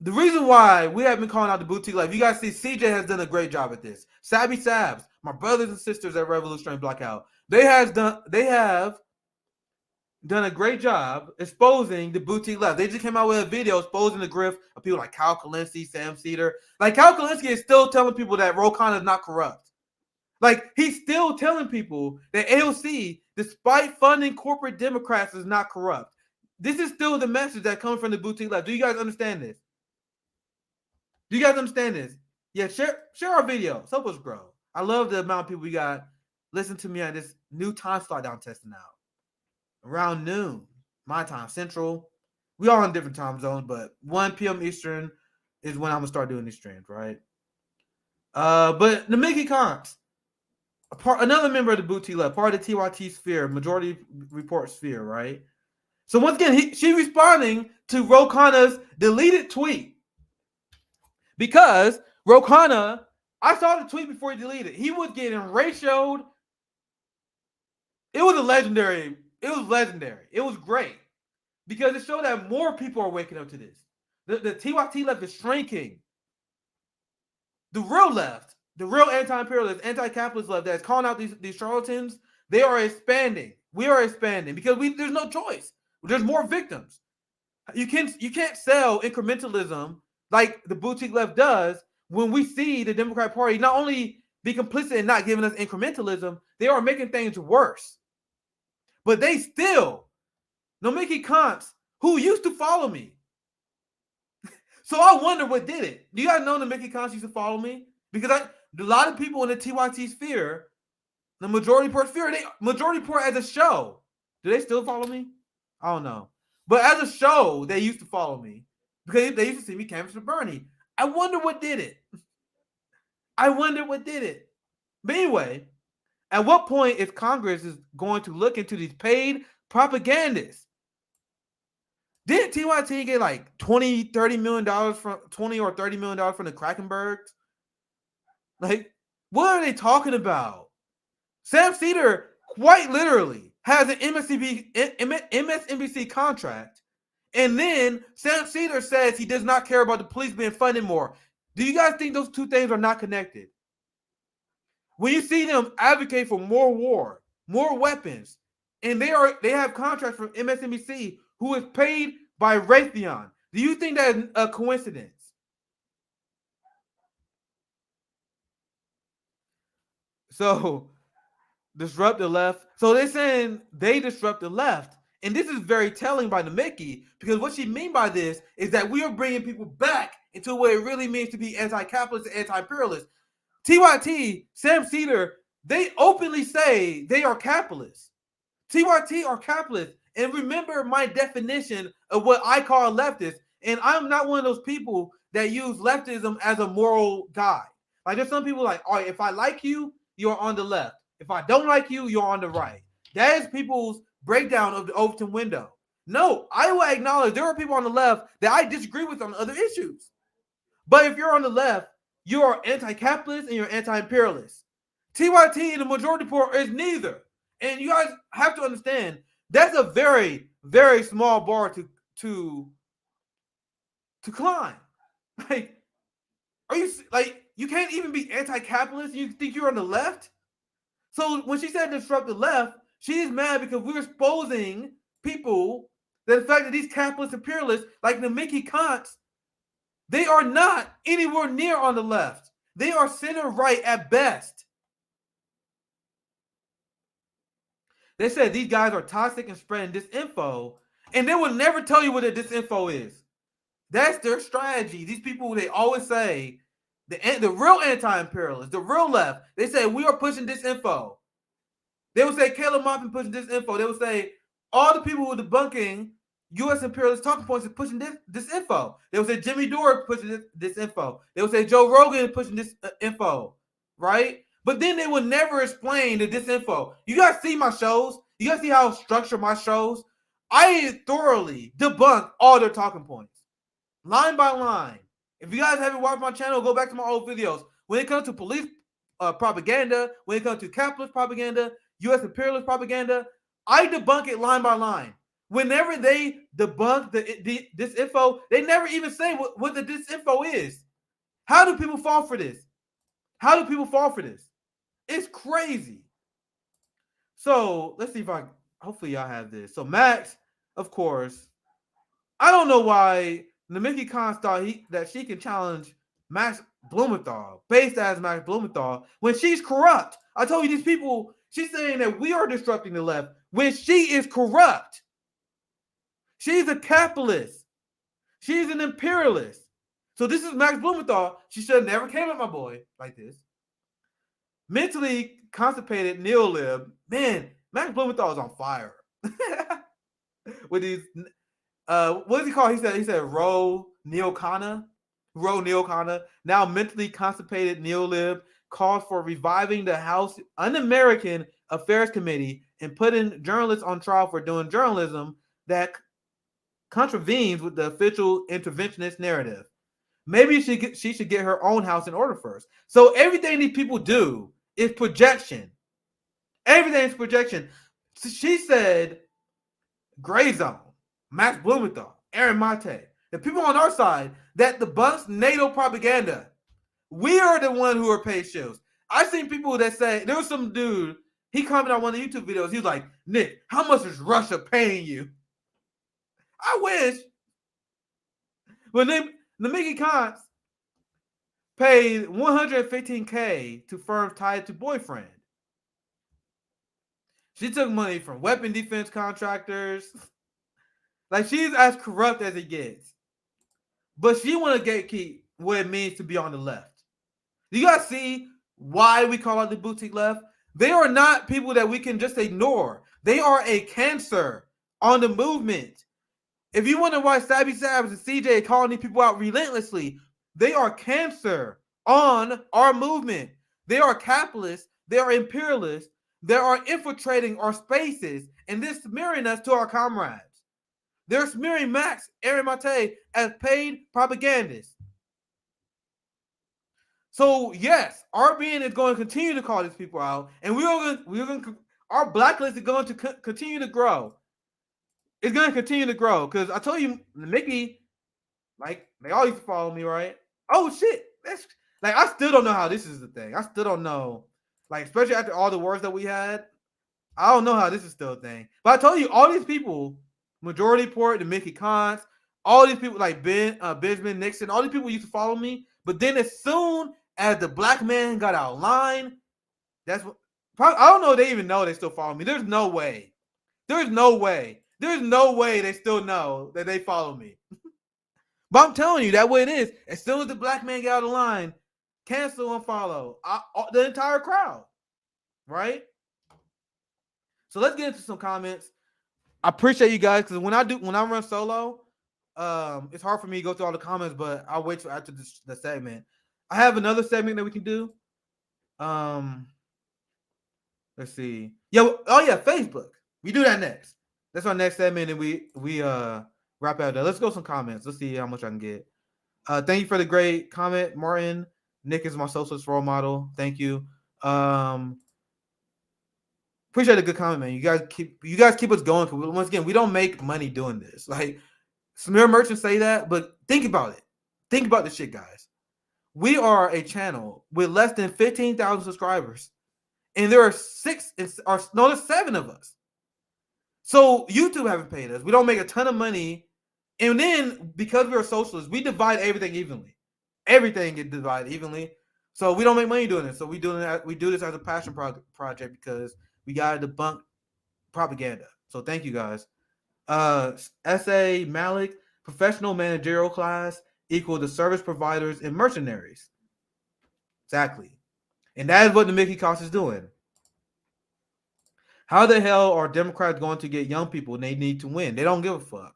the reason why we have been calling out the boutique left, you guys see CJ has done a great job at this. Sabby Sabs, my brothers and sisters at Revolutionary Blackout, they have done a great job exposing the boutique left. They just came out with a video exposing the grift of people like Kyle Kalinske, Sam Cedar. Like Kyle Kalinske is still telling people that Ro Khanna is not corrupt. Like he's still telling people that AOC, despite funding corporate Democrats, is not corrupt. This is still the message that comes from the boutique left. Do you guys understand this? Do you guys understand this? Yeah, share our video. Help us grow. I love the amount of people we got. Listen to me on this new time slot that I'm testing out. Around noon, my time, Central. We all in different time zones, but 1 p.m. Eastern is when I'm gonna start doing these streams, right? But the Mickey Comps, another member of the boutique left, part of the TYT sphere, majority report sphere, right? So once again, she responding to Ro Khanna's deleted tweet because Ro Khanna, I saw the tweet before he deleted it. He was getting ratioed. It was legendary. It was great because it showed that more people are waking up to this. The TYT left is shrinking. The real left, the real anti-imperialist, anti-capitalist left that's calling out these charlatans, they are expanding. We are expanding because there's no choice. There's more victims. You can't sell incrementalism like the boutique left does when we see the Democratic Party not only be complicit in not giving us incrementalism, they are making things worse. But they still, Nomiki Kantz, who used to follow me. So I wonder what did it. Do you guys know Nomiki Kantz used to follow me? Because a lot of people in the TYT sphere, the majority report sphere, majority report as a show. Do they still follow me? I don't know. But as a show, they used to follow me because they used to see me canvass for Bernie. I wonder what did it. But anyway, at what point is Congress is going to look into these paid propagandists? Didn't TYT get like $20 million from $20 or $30 million from the Krakenbergs? Like, what are they talking about? Sam Cedar quite literally has an MSNBC contract, and then Sam Cedar says he does not care about the police being funded more. Do you guys think those two things are not connected? When you see them advocate for more war, more weapons, and they have contracts from MSNBC who is paid by Raytheon, do you think that is a coincidence? So disrupt the left. So they're saying they disrupt the left. And this is very telling by Nemeki, because what she mean by this is that we are bringing people back into what it really means to be anti-capitalist and anti-imperialist. TYT, Sam Cedar, they openly say they are capitalists. TYT are capitalists. And remember my definition of what I call a leftist. And I'm not one of those people that use leftism as a moral guide. Like there's some people like, all right, if I like you, you're on the left. If I don't like you, you're on the right. That is people's breakdown of the Overton window. No, I will acknowledge there are people on the left that I disagree with on other issues. But if you're on the left, you are anti-capitalist and you're anti-imperialist. TYT and the majority report is neither. And you guys have to understand that's a very, very small bar to climb. Like, are you like you can't even be anti-capitalist? You think you're on the left? So when she said disrupt the left, she's mad because we're exposing people that the fact that these capitalist imperialists, like the Mickey Kants, they are not anywhere near on the left. They are center right at best. They said these guys are toxic and spreading disinfo, and they will never tell you what a disinfo is. That's their strategy. These people, they always say, the real anti-imperialists, the real left, they say we are pushing disinfo. They would say Caleb Maupin pushing disinfo. They would say all the people who are debunking U.S. imperialist talking points is pushing disinfo. They would say Jimmy Dore pushing disinfo. They would say Joe Rogan pushing this info, right? But then they would never explain the disinfo. You guys see my shows? You guys see how I structure my shows? I thoroughly debunk all their talking points, line by line. If you guys haven't watched my channel, go back to my old videos. When it comes to police propaganda, when it comes to capitalist propaganda, U.S. imperialist propaganda, I debunk it line by line. Whenever they debunk this info, they never even say what the disinfo is. How do people fall for this? How do people fall for this? It's crazy. So let's see if hopefully y'all have this. So Max, of course, I don't know why Nemeki Khan thought that she can challenge Max Blumenthal, based as Max Blumenthal, when she's corrupt. I told you these people, she's saying that we are disrupting the left when she is corrupt. She's a capitalist. She's an imperialist. So this is Max Blumenthal. She should have never came at my boy like this. Mentally constipated neolib. Man, Max Blumenthal is on fire. With these, what does he call? He said Ro Khanna. Ro Khanna. Now mentally constipated neolib calls for reviving the House Un-American Affairs Committee and putting journalists on trial for doing journalism that contravenes with the official interventionist narrative. Maybe she should get her own house in order first. So everything these people do is projection. Everything is projection. So she said, Gray Zone, Max Blumenthal, Aaron Mate, the people on our side that debunks NATO propaganda. We are the one who are paid shills. I've seen people that say, there was some dude, he commented on one of the YouTube videos. He was like, Nick, how much is Russia paying you? I wish. When the Mickey Kants paid $115K to firms tied to boyfriend. She took money from weapon defense contractors. Like, she's as corrupt as it gets. But she want to gatekeep what it means to be on the left. Do you guys see why we call out the boutique left? They are not people that we can just ignore. They are a cancer on the movement. If you wonder why Stabby Sabs and CJ are calling these people out relentlessly, they are cancer on our movement. They are capitalists. They are imperialists. They are infiltrating our spaces, and they're smearing us to our comrades. They're smearing Max, Aaron Mate as paid propagandists. So yes, RBN is going to continue to call these people out, and our blacklist is going to continue to grow. It's going to continue to grow because I told you, Mickey, like, they all used to follow me, right? Oh shit, that's like, I still don't know how this is the thing. I still don't know, like, especially after all the wars that we had. I don't know how this is still a thing. But I told you, all these people, Majority Report, the Mickey Cons, all these people like Benjamin Nixon, all these people used to follow me. But then as soon as the black man got out of line, that's what I don't know if they even know they still follow me. There's no way. There's no way they still know that they follow me. But I'm telling you, that way it is. As soon as the black man get out of line, cancel and follow the entire crowd, right? So let's get into some comments. I appreciate you guys because when I run solo, it's hard for me to go through all the comments, but I'll wait till after the segment. I have another segment that we can do. Let's see. Facebook. We do that next. That's our next segment, and we wrap out there. Let's go some comments. Let's see how much I can get. Thank you for the great comment, Martin. Nick is my socialist role model. Thank you. Appreciate a good comment, man. You guys keep us going. Because once again, we don't make money doing this. Like smear merchants say that, but think about it. Think about this shit, guys. We are a channel with less than 15,000 subscribers, and there's 7 of us. So YouTube haven't paid us. We don't make a ton of money, and then because we're socialists, we divide everything evenly. Everything gets divided evenly. So we don't make money doing this. So we do this as a passion project because we gotta debunk propaganda. So thank you guys. S.A. Malik, professional managerial class equal to service providers and mercenaries. Exactly. And that is what the Mickey Cost is doing. How the hell are Democrats going to get young people and they need to win? They don't give a fuck.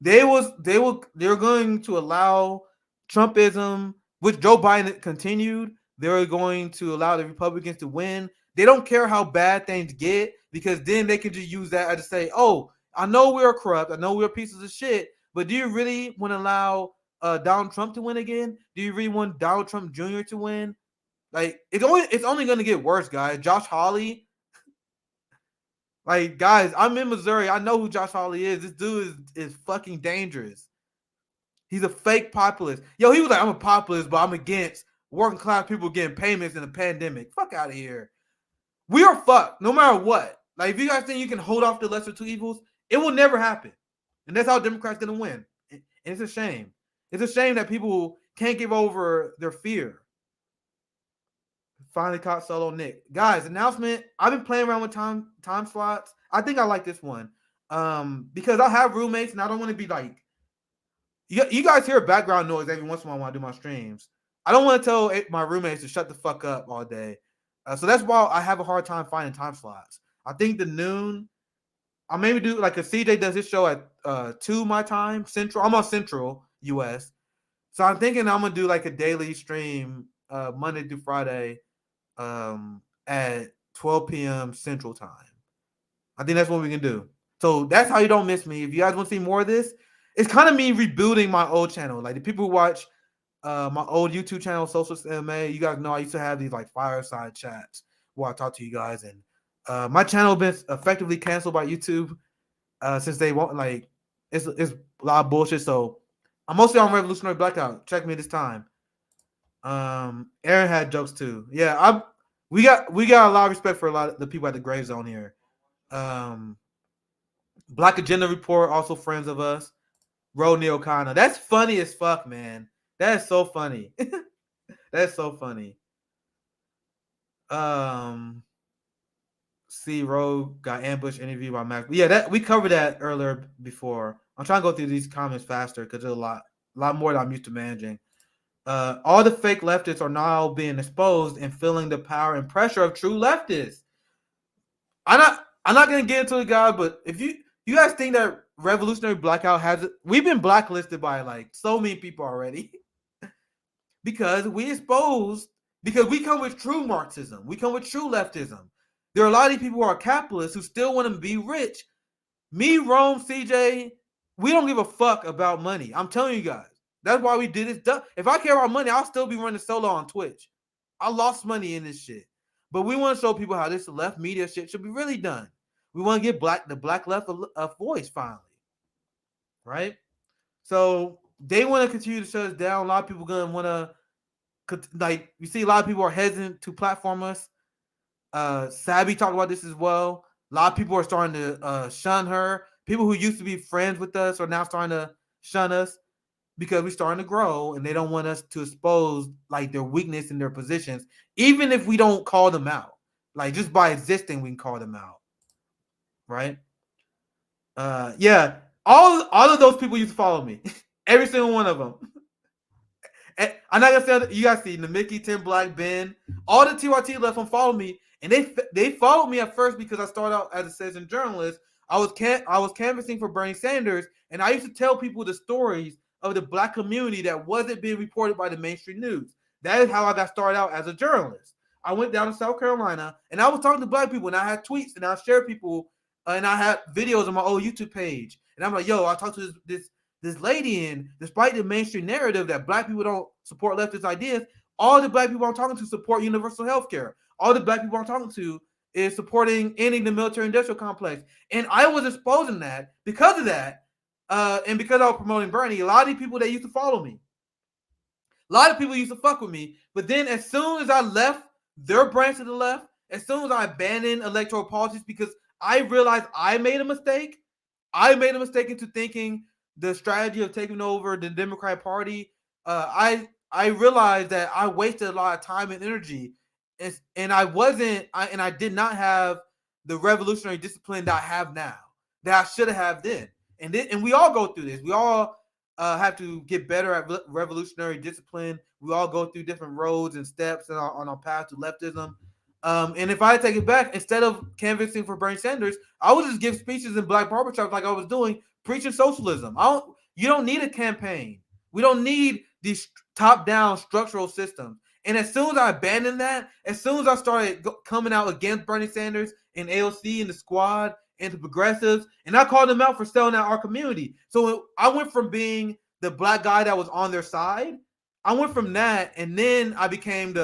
They're going to allow Trumpism, which Joe Biden continued. They're going to allow the Republicans to win. They don't care how bad things get because then they can just use that to say, oh, I know we're corrupt. I know we're pieces of shit. But do you really want to allow Donald Trump to win again? Do you really want Donald Trump Jr. to win? Like it's only going to get worse, guys. Josh Hawley. Like, guys, I'm in Missouri. I know who Josh Hawley is. This dude is fucking dangerous. He's a fake populist. Yo, he was like, I'm a populist, but I'm against working class people getting payments in a pandemic. Fuck out of here. We are fucked no matter what. Like, if you guys think you can hold off the lesser two evils, it will never happen. And that's how Democrats going to win. And it's a shame. It's a shame that people can't give over their fear. Finally caught solo Nick. Guys, announcement. I've been playing around with time slots. I think I like this one. Because I have roommates and I don't want to be like, you guys hear background noise every once in a while when I do my streams. I don't want to tell my roommates to shut the fuck up all day. So that's why I have a hard time finding time slots. I think the noon, I'll maybe do like a CJ does his show at 2 my time, Central. I'm on Central, US. So I'm thinking I'm going to do like a daily stream Monday through Friday at 12 p.m. Central Time. I think that's what we can do. So that's how you don't miss me. If you guys want to see more of this, it's kind of me rebuilding my old channel. Like the people who watch my old YouTube channel, SocialistMMA, you guys know I used to have these like fireside chats where I talk to you guys. And my channel has been effectively canceled by YouTube since they won't like it's a lot of bullshit. So I'm mostly on Revolutionary Blackout. Check me this time. Aaron had jokes too. Yeah, we got a lot of respect for a lot of the people at the Gray Zone here. Black Agenda Report, also friends of us. Ro Khanna. That's funny as fuck, man. That is so funny. That's so funny. See, Ro got ambushed interviewed by Mac. Yeah, that we covered that earlier before. I'm trying to go through these comments faster because there's a lot more that I'm used to managing. All the fake leftists are now being exposed and feeling the power and pressure of true leftists. I'm not gonna get into it, guys, but if you guys think that Revolutionary Blackout we've been blacklisted by like so many people already because we come with true Marxism, we come with true leftism. There are a lot of people who are capitalists who still want to be rich. Me, Rome, CJ, we don't give a fuck about money. I'm telling you guys. That's why we did this. If I care about money, I'll still be running solo on Twitch. I lost money in this shit. But we want to show people how this left media shit should be really done. We want to give the black left a voice finally. Right? So they want to continue to shut us down. A lot of people going to want to, like, you see a lot of people are hesitant to platform us. Sabby talked about this as well. A lot of people are starting to shun her. People who used to be friends with us are now starting to shun us because we're starting to grow and they don't want us to expose like their weakness in their positions, even if we don't call them out. Like just by existing, we can call them out, right? Yeah. All of those people used to follow me, every single one of them. And I'm not gonna say you guys see the Mickey, Tim Black, Ben, all the TYT left and followed me, and they followed me at first because I started out as a citizen journalist. I was canvassing for Bernie Sanders, and I used to tell people the stories of the Black community that wasn't being reported by the mainstream news. That is how I got started out as a journalist. I went down to South Carolina, and I was talking to Black people, and I had tweets, and I shared people, and I had videos on my old YouTube page, and I'm like, yo, I talked to this lady, and despite the mainstream narrative that Black people don't support leftist ideas, all the Black people I'm talking to support universal health care. All the Black people I'm talking to is supporting ending the military-industrial complex. And I was exposing that because of that, and because I was promoting Bernie. A lot of these people that used to follow me, a lot of people used to fuck with me. But then as soon as I left their branch to the left, as soon as I abandoned electoral politics because I realized I made a mistake, into thinking the strategy of taking over the Democratic Party, I realized that I wasted a lot of time and energy, and I did not have the revolutionary discipline that I have now, that I should have then. And we all go through this. We all have to get better at revolutionary discipline. We all go through different roads and steps on our path to leftism. And if I take it back, instead of canvassing for Bernie Sanders, I would just give speeches in black barbershops like I was doing, preaching socialism. You don't need a campaign. We don't need these top-down structural systems. And as soon as I abandoned that, as soon as I started coming out against Bernie Sanders and AOC and the squad and the progressives, and I called them out for selling out our community. So I went from being the black guy that was on their side, I went from that, and then I became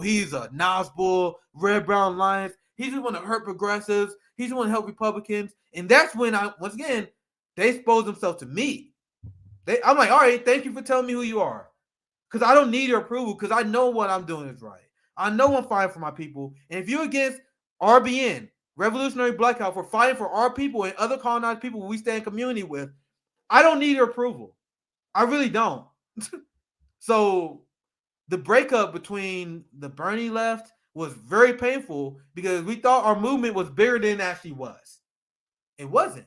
he's a Nazbull, Red Brown Alliance. He just want to hurt progressives. He just want to help Republicans. And that's when once again, they exposed themselves to me. I'm like, all right, thank you for telling me who you are. Because I don't need your approval, because I know what I'm doing is right. I know I'm fighting for my people. And if you're against RBN, Revolutionary Blackout, for fighting for our people and other colonized people we stay in community with, I don't need your approval. I really don't. So the breakup between the Bernie left was very painful because we thought our movement was bigger than it actually was. It wasn't.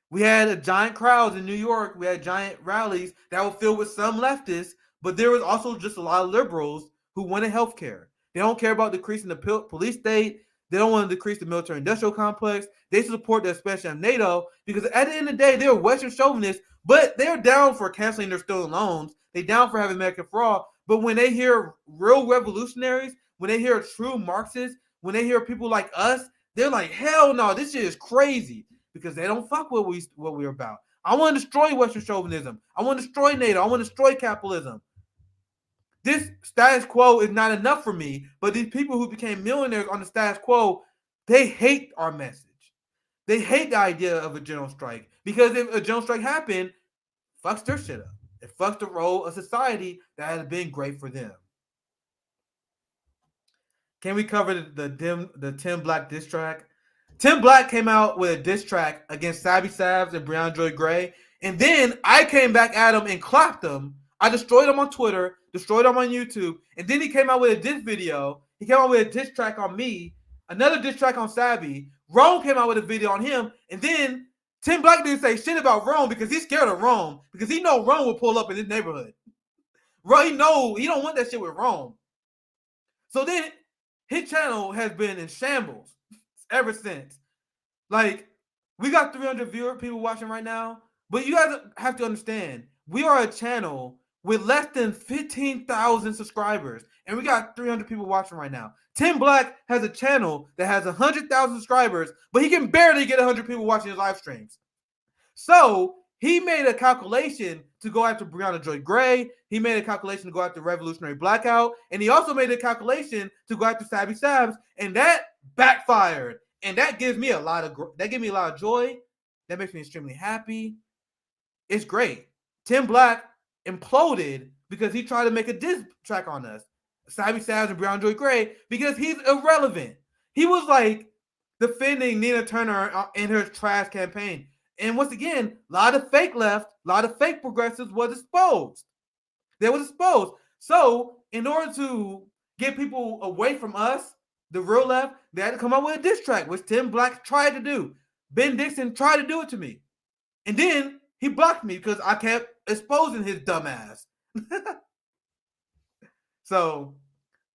We had a giant crowds in New York. We had giant rallies that were filled with some leftists, but there was also just a lot of liberals who wanted health care. They don't care about decreasing the police state. They don't want to decrease the military-industrial complex. They support the expansion of NATO because at the end of the day, they're Western chauvinists, but they're down for canceling their student loans. They're down for having Medicare for all. But when they hear real revolutionaries, when they hear true Marxists, when they hear people like us, they're like, hell no, this shit is crazy, because they don't fuck what we're about. I want to destroy Western chauvinism. I want to destroy NATO. I want to destroy capitalism. This status quo is not enough for me, but these people who became millionaires on the status quo, they hate our message. They hate the idea of a general strike, because if a general strike happened, fucks their shit up. It fucks the role of society that has been great for them. Can we cover the Tim Black diss track? Tim Black came out with a diss track against Sabby Sabs and Breonna Joy Gray, and then I came back at him and clapped him. I destroyed him on Twitter, destroyed him on YouTube, and then he came out with a diss video. He came out with a diss track on me, another diss track on Sabby. Rome came out with a video on him, and then Tim Black didn't say shit about Rome because he's scared of Rome, because he know Rome will pull up in his neighborhood. He don't want that shit with Rome. So then his channel has been in shambles ever since. Like, we got 300 people watching right now, but you guys have to understand, we are a channel with less than 15,000 subscribers, and we got 300 people watching right now. Tim Black has a channel that has 100,000 subscribers, but he can barely get 100 people watching his live streams. So he made a calculation to go after Breonna Joy Gray. He made a calculation to go after Revolutionary Blackout, and he also made a calculation to go after Sabby Sabs, and that backfired. And that gives me a lot of joy. That makes me extremely happy. It's great. Tim Black imploded because he tried to make a diss track on us, Sabby Sabs and Breonna Joy Gray, because he's irrelevant. He was like defending Nina Turner in her trash campaign. And once again, a lot of fake left, a lot of fake progressives was exposed. They was exposed. So in order to get people away from us the real left, they had to come up with a diss track, which Tim Black tried to do. Ben Dixon tried to do it to me. And then he blocked me because I kept exposing his dumb ass. So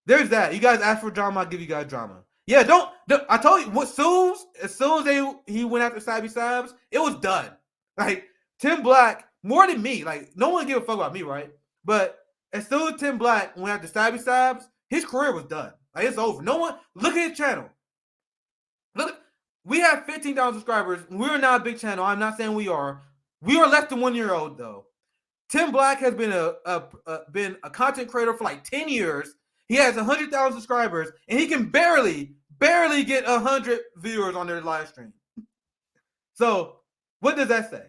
there's that. You guys asked for drama, I'll give you guys drama. Yeah, don't I told you, as soon as he went after Sabby Sabs, it was done. Like, Tim Black, more than me, like, no one give a fuck about me, right? But as soon as Tim Black went after Sabby Sabs, his career was done. Like, it's over. No one, look at his channel. Look, we have 15,000 subscribers. We're not a big channel. I'm not saying we are. We are less than 1 year old, though. Tim Black has been a content creator for like 10 years. He has 100,000 subscribers, and he can barely get 100 viewers on their live stream. So, what does that say?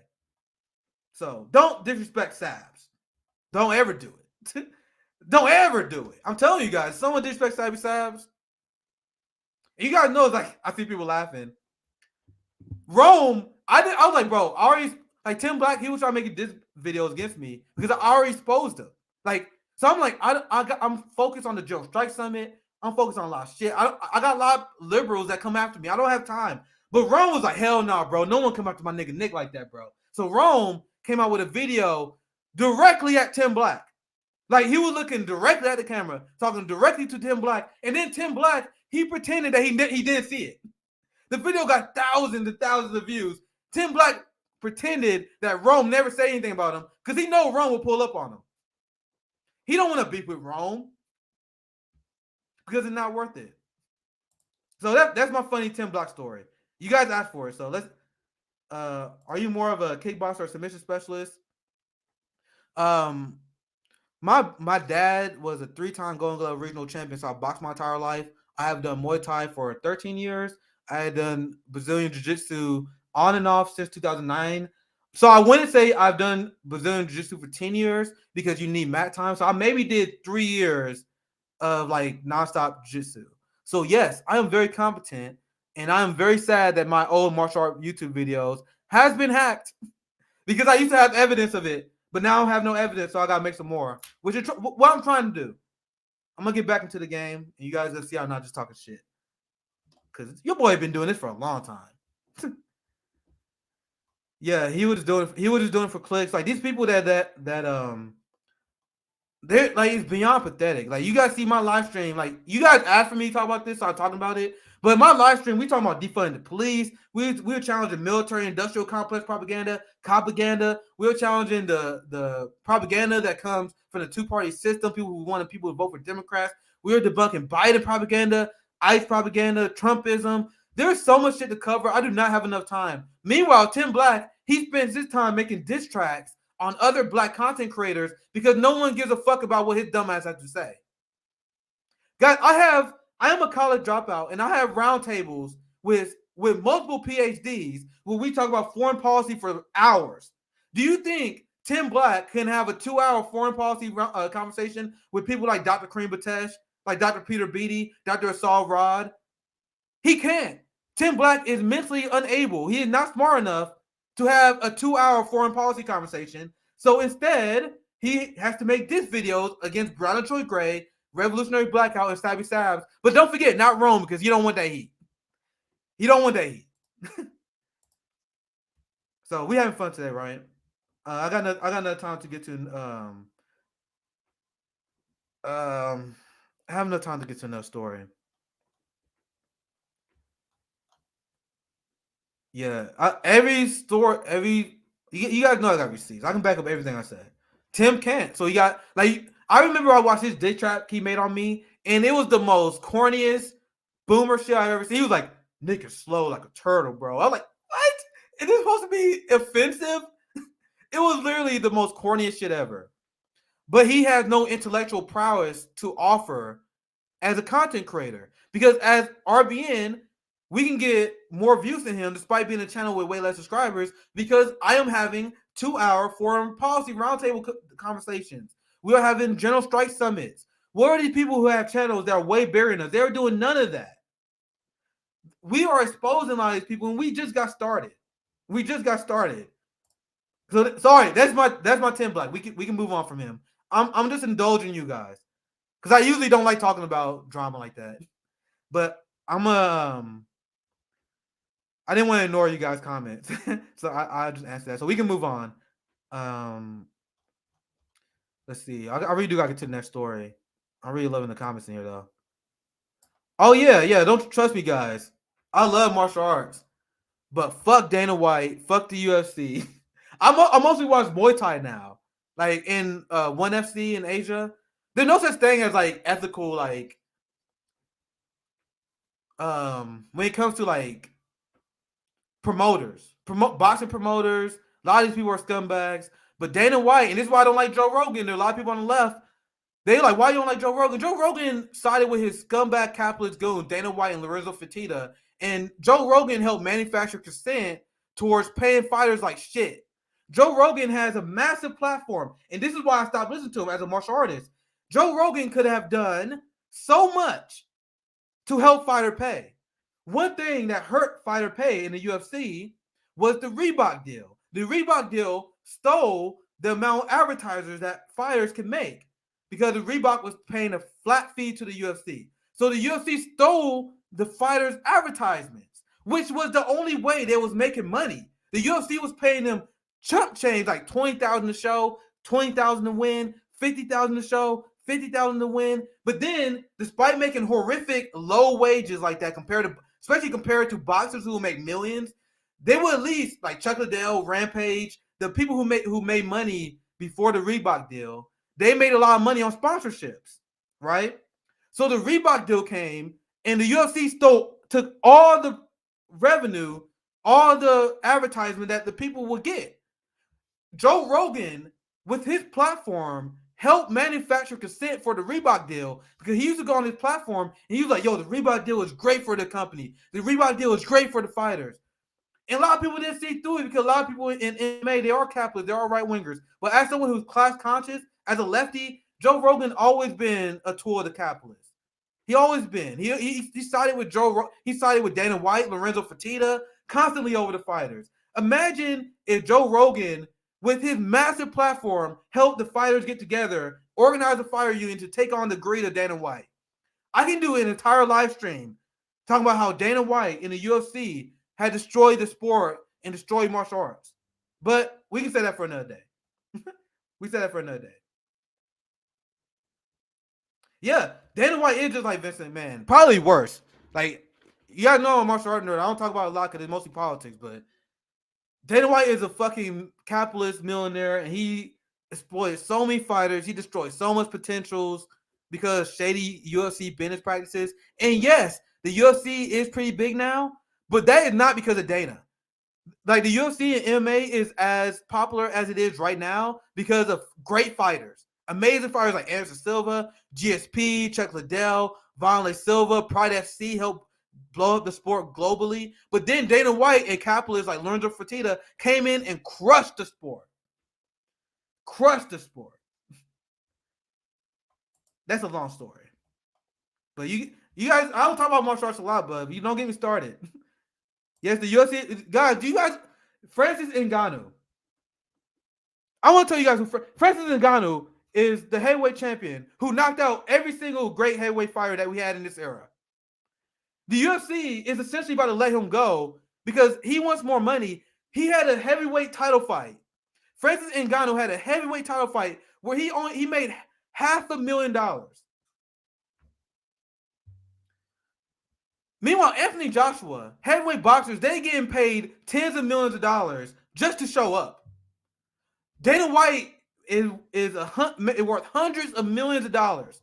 So, don't disrespect Sabs. Don't ever do it. Don't ever do it. I'm telling you guys, someone disrespects Sabby Sabs. You guys know, it's like, I see people laughing. Rome, I was like, bro, I already, like, Tim Black, he was trying to make diss videos against me because I already exposed him. Like, so I'm like, I'm focused on the Joe Strike Summit. I'm focused on a lot of shit. I got a lot of liberals that come after me. I don't have time. But Rome was like, hell no, bro. No one come after my nigga Nick like that, bro. So Rome came out with a video directly at Tim Black. Like, he was looking directly at the camera, talking directly to Tim Black. And then Tim Black, he pretended that he didn't see it. The video got thousands and thousands of views. Tim Black pretended that Rome never said anything about him because he know Rome will pull up on him. He don't want to beef with Rome because it's not worth it. So that's my funny Tim Black story. You guys asked for it, so let's. Are you more of a kickboxer or submission specialist? My dad was a 3-time Golden Glove regional champion, so I boxed my entire life. I have done Muay Thai for 13 years. I had done Brazilian Jiu-Jitsu on and off since 2009. So I wouldn't say I've done Brazilian Jiu-Jitsu for 10 years because you need mat time. So I maybe did 3 years of like nonstop Jiu-Jitsu. So yes, I am very competent, and I am very sad that my old martial art YouTube videos has been hacked because I used to have evidence of it, but now I have no evidence, so I gotta make some more. Which is what I'm trying to do. I'm gonna get back into the game, and you guys will see I'm not just talking shit. Because your boy been doing this for a long time. Yeah, he was just doing it for clicks. Like, these people that they're like, it's beyond pathetic. Like, you guys see my live stream. Like, you guys asked for me to talk about this, so I'm talking about it. But in my live stream, we talking about defunding the police. We were challenging military industrial complex propaganda. We were challenging the propaganda that comes from the two-party system. People who wanted people to vote for Democrats. We were debunking Biden propaganda, ICE propaganda, Trumpism. There's so much shit to cover. I do not have enough time. Meanwhile, Tim Black, he spends his time making diss tracks on other Black content creators because no one gives a fuck about what his dumbass has to say. Guys, I am a college dropout, and I have roundtables with multiple PhDs where we talk about foreign policy for hours. Do you think Tim Black can have a 2-hour foreign policy conversation with people like Dr. Kareem Batesh, like Dr. Peter Beatty, Dr. Asal Rod? He can't. Tim Black is mentally unable. He is not smart enough to have a 2-hour foreign policy conversation. So instead, he has to make diss videos against Brown and Troy Gray, Revolutionary Blackout, and Sabby Sabs. But don't forget, not Rome, because you don't want that heat. You don't want that heat. So we having fun today, right? I got another time to get to. I have enough time to get to another story. Yeah, every store, you guys know I got receipts. I can back up everything I said. Tim can't. So he got, like, I remember I watched his diss track he made on me, and it was the most corniest boomer shit I've ever seen. He was like, Nick is slow like a turtle, bro. I was like, what? Is this supposed to be offensive? It was literally the most corniest shit ever. But he has no intellectual prowess to offer as a content creator. Because as RBN, we can get more views than him despite being a channel with way less subscribers because I am having 2-hour foreign policy roundtable conversations. We are having general strike summits. What are these people who have channels that are way bigger than us? They're doing none of that. We are exposing a lot of these people, and we just got started. So sorry, that's my Tim Black. We can move on from him. I'm just indulging you guys because I usually don't like talking about drama like that. But I didn't want to ignore you guys' comments, so I just answered that. So we can move on. Let's see. I really do got to get to the next story. I'm really loving the comments in here though. Oh yeah. Don't trust me, guys. I love martial arts, but fuck Dana White, fuck the UFC. I mostly watch Muay Thai now. Like in ONE FC in Asia, there's no such thing as like ethical like when it comes to like promoters, boxing promoters. A lot of these people are scumbags. But Dana White, and this is why I don't like Joe Rogan. There are a lot of people on the left. They like, why you don't like Joe Rogan? Joe Rogan sided with his scumbag capitalist goon, Dana White and Lorenzo Fertitta. And Joe Rogan helped manufacture consent towards paying fighters like shit. Joe Rogan has a massive platform. And this is why I stopped listening to him as a martial artist. Joe Rogan could have done so much to help fighter pay. One thing that hurt fighter pay in the UFC was the Reebok deal. The Reebok deal stole the amount of advertisers that fighters can make because the Reebok was paying a flat fee to the UFC. So the UFC stole the fighters' advertisements, which was the only way they was making money. The UFC was paying them chump change, like $20,000 a show, $20,000 to win, $50,000 a show, $50,000 to win. But then, despite making horrific low wages like that, especially compared to boxers who make millions, they would at least, like Chuck Liddell, Rampage, the people who made money before the Reebok deal, they made a lot of money on sponsorships, right? So the Reebok deal came, and the UFC took all the revenue, all the advertisement that the people would get. Joe Rogan, with his platform, helped manufacture consent for the Reebok deal because he used to go on his platform and he was like, yo, the Reebok deal is great for the company. The Reebok deal is great for the fighters. And a lot of people didn't see through it because a lot of people in MMA, they are capitalists, they are right-wingers. But as someone who's class-conscious, as a lefty, Joe Rogan always been a tool of the capitalists. He always been. He sided with he sided with Dana White, Lorenzo Fertitta, constantly over the fighters. Imagine if Joe Rogan, with his massive platform, helped the fighters get together, organize a fighter union to take on the greed of Dana White. I can do an entire live stream talking about how Dana White in the UFC had destroyed the sport and destroyed martial arts. But we can say that for another day. We say that for another day. Yeah, Dana White is just like Vincent McMahon. Probably worse. Like, you gotta know I'm a martial art nerd. I don't talk about it a lot because it's mostly politics, but Dana White is a fucking capitalist millionaire, and he exploited so many fighters. He destroyed so much potentials because shady UFC business practices. And yes, the UFC is pretty big now, but that is not because of Dana. Like, the UFC and MMA is as popular as it is right now because of great fighters. Amazing fighters like Anderson Silva, GSP, Chuck Liddell, Vonleh Silva, Pride FC helped blow up the sport globally. But then Dana White and capitalists like Lorenzo Fertitta came in and crushed the sport. Crushed the sport. That's a long story. But you guys, I don't talk about martial arts a lot, but you don't get me started. Yes, the UFC, guys, Francis Ngannou. I want to tell you guys who Francis Ngannou is the heavyweight champion who knocked out every single great heavyweight fighter that we had in this era. The UFC is essentially about to let him go because he wants more money. He had a heavyweight title fight. Francis Ngannou had a heavyweight title fight where he made $500,000. Meanwhile, Anthony Joshua, heavyweight boxers, they getting paid tens of millions of dollars just to show up. Dana White is worth hundreds of millions of dollars,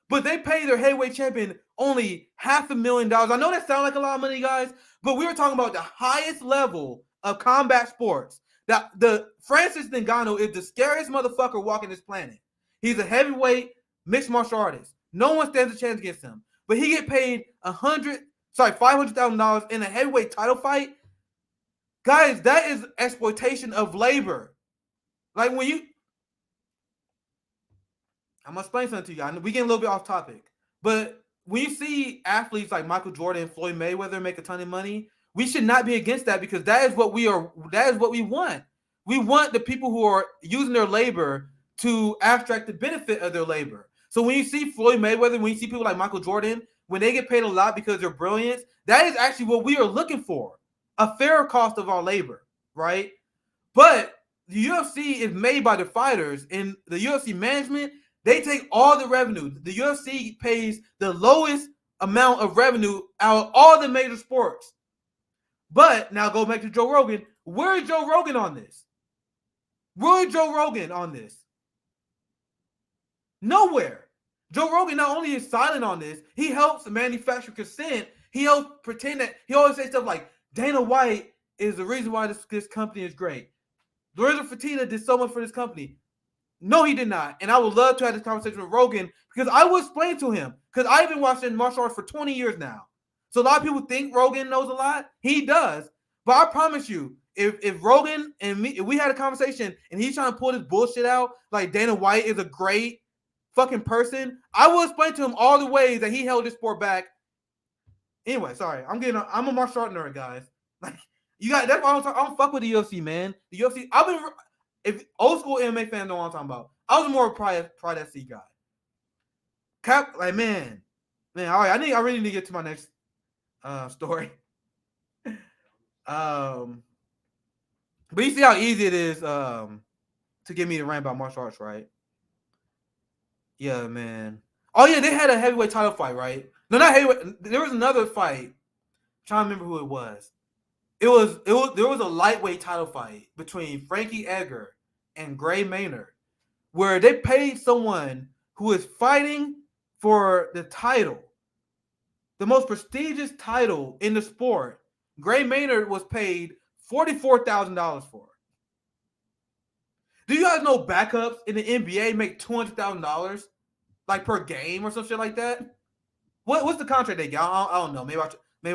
but they pay their heavyweight champion only $500,000. I know that sounds like a lot of money, guys, but we were talking about the highest level of combat sports. That the Francis Ngannou is the scariest motherfucker walking this planet. He's a heavyweight mixed martial artist. No one stands a chance against him, but he get paid $500,000 in a heavyweight title fight. Guys, that is exploitation of labor. Like, when you, I'm gonna explain something to you. We get a little bit off topic, but when you see athletes like Michael Jordan and Floyd Mayweather make a ton of money, we should not be against that because that is what we are. That is what we want. We want the people who are using their labor to abstract the benefit of their labor. So when you see Floyd Mayweather, when you see people like Michael Jordan when they get paid a lot because they're brilliant, that is actually what we are looking for. A fair cost of our labor, right? But the UFC is made by the fighters, and the UFC management, they take all the revenue. The UFC pays the lowest amount of revenue out of all the major sports. But now go back to Joe Rogan. Where is Joe Rogan on this? Where is Joe Rogan on this? Nowhere. Joe Rogan not only is silent on this, he helps manufacture consent. He helps pretend that he always says stuff like Dana White is the reason why this company is great. Lorenzo Fertitta did so much for this company. No, he did not. And I would love to have this conversation with Rogan because I will explain to him, because I've been watching martial arts for 20 years now. So a lot of people think Rogan knows a lot. He does. But I promise you, if Rogan and me, if we had a conversation and he's trying to pull this bullshit out, like Dana White is a great fucking person, I will explain to him all the ways that he held this sport back. Anyway, sorry. I'm a martial art nerd, guys. Like, that's why I don't fuck with the UFC, man. The UFC, if old school MMA fans know what I'm talking about, I was more Pride FC guy. Man, all right. I really need to get to my next story. But you see how easy it is to get me to rant about martial arts, right? Yeah, man. Oh yeah, they had a heavyweight title fight, right? No, not heavyweight. There was another fight. I'm trying to remember who it was. There was a lightweight title fight between Frankie Edgar and Gray Maynard, where they paid someone who is fighting for the title, the most prestigious title in the sport. Gray Maynard was paid $44,000 for it. Do you guys know backups in the NBA make $200,000 like per game or some shit like that? What's the contract they get? I don't know. Maybe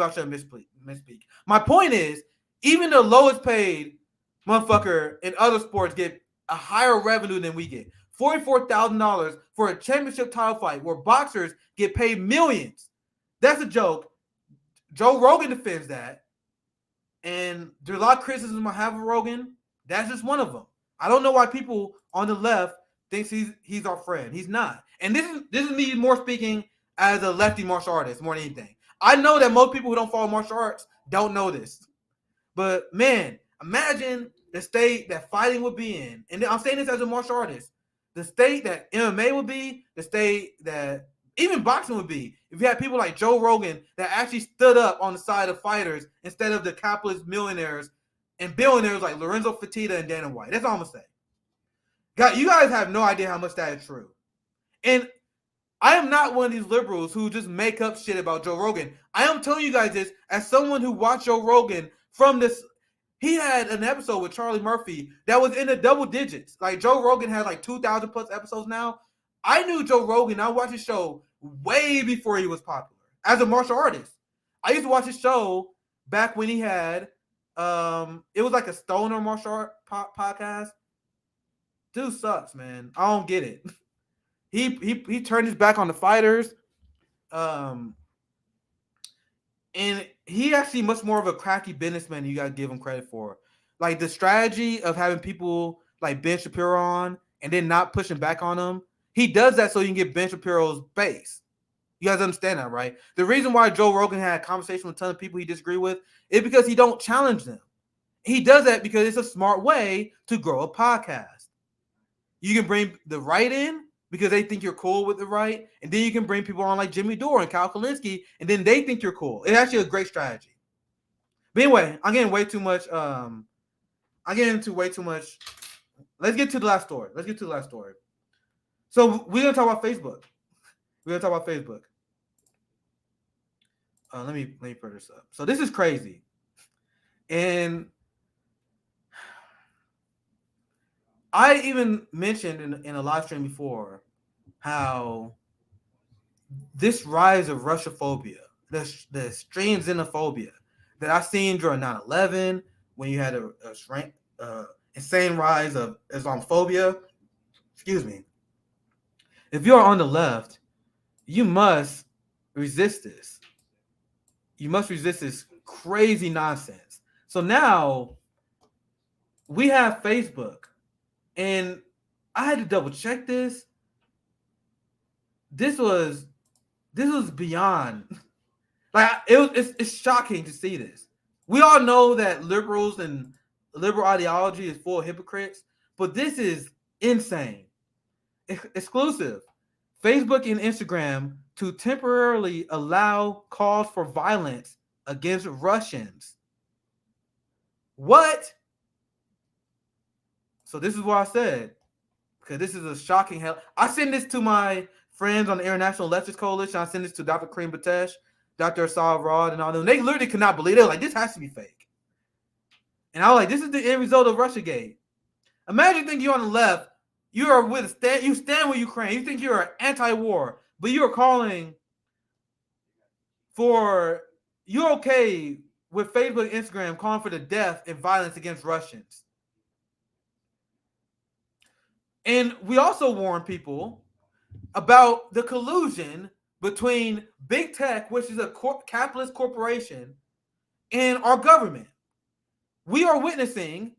I should misspeak. My point is, even the lowest paid motherfucker in other sports get a higher revenue than we get. $44,000 for a championship title fight where boxers get paid millions. That's a joke. Joe Rogan defends that. And there's a lot of criticism I have of Rogan. That's just one of them. I don't know why people on the left thinks he's our friend. He's not. And this is me more speaking as a lefty martial artist more than anything. I know that most people who don't follow martial arts don't know this. But man, imagine the state that fighting would be in. And I'm saying this as a martial artist. The state that MMA would be, the state that even boxing would be, if you had people like Joe Rogan that actually stood up on the side of fighters instead of the capitalist millionaires and billionaires like Lorenzo Fertitta and Dana White. That's all I'm going to say. God, you guys have no idea how much that is true. And I am not one of these liberals who just make up shit about Joe Rogan. I am telling you guys this as someone who watched Joe Rogan from this. He had an episode with Charlie Murphy that was in the double digits. Like Joe Rogan has like 2,000 plus episodes now. I knew Joe Rogan. I watched his show way before he was popular as a martial artist. I used to watch his show back when he had, it was like a stoner martial art podcast. Dude sucks, man. I don't get it. He turned his back on the fighters. And he actually much more of a cracky businessman than you gotta give him credit for. Like the strategy of having people like Ben Shapiro on and then not pushing back on him. He does that so you can get Ben Shapiro's base. You guys understand that, right? The reason why Joe Rogan had a conversation with a ton of people he disagree with is because he don't challenge them. He does that because it's a smart way to grow a podcast. You can bring the right in because they think you're cool with the right, and then you can bring people on like Jimmy Dore and Kyle Kalinske, and then they think you're cool. It's actually a great strategy. But anyway, I'm getting way too much. I'm getting into way too much. Let's get to the last story. So we're gonna talk about Facebook. Let me put this up. So this is crazy, and I even mentioned in a live stream before how this rise of Russophobia, the extreme xenophobia that I seen during 9/11, when you had a insane rise of Islamophobia. Excuse me. If you're on the left, you must resist this. You must resist this crazy nonsense. So now we have Facebook, and I had to double check this. This was This was beyond. Like it's shocking to see this. We all know that liberals and liberal ideology is full of hypocrites, but this is insane. Exclusive. Facebook and Instagram to temporarily allow calls for violence against Russians. What? So this is what I said, because this is a shocking hell. I send this to my friends on the International Leftist Coalition. I send this to Dr. Kareem Batesh, Dr. Asad Rod, and all them. They literally could not believe it. They were like, this has to be fake. And I was like, this is the end result of Russiagate. Imagine thinking you're on the left, you are with you stand with Ukraine, you think you're anti-war, but you're calling for, you're okay with Facebook and Instagram calling for the death and violence against Russians. And we also warn people about the collusion between big tech, which is a capitalist corporation, and our government. We are witnessing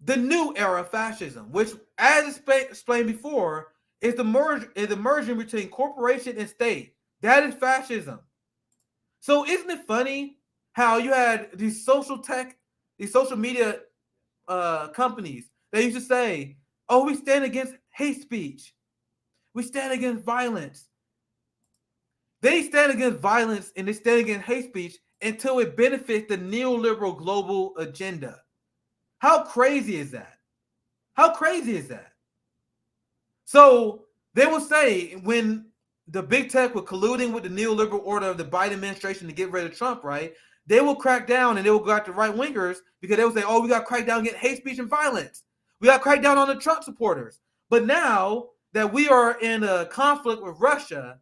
the new era of fascism, which, as explained before, is the merging between corporation and state. That is fascism. So isn't it funny how you had these social media companies that used to say, oh, we stand against hate speech. We stand against violence. They stand against violence and they stand against hate speech until it benefits the neoliberal global agenda. How crazy is that? How crazy is that? So they will say when the big tech were colluding with the neoliberal order of the Biden administration to get rid of Trump, right? They will crack down and they will go after right wingers because they will say, oh, we got to crack down against hate speech and violence. We got to crack down on the Trump supporters. But now that we are in a conflict with Russia,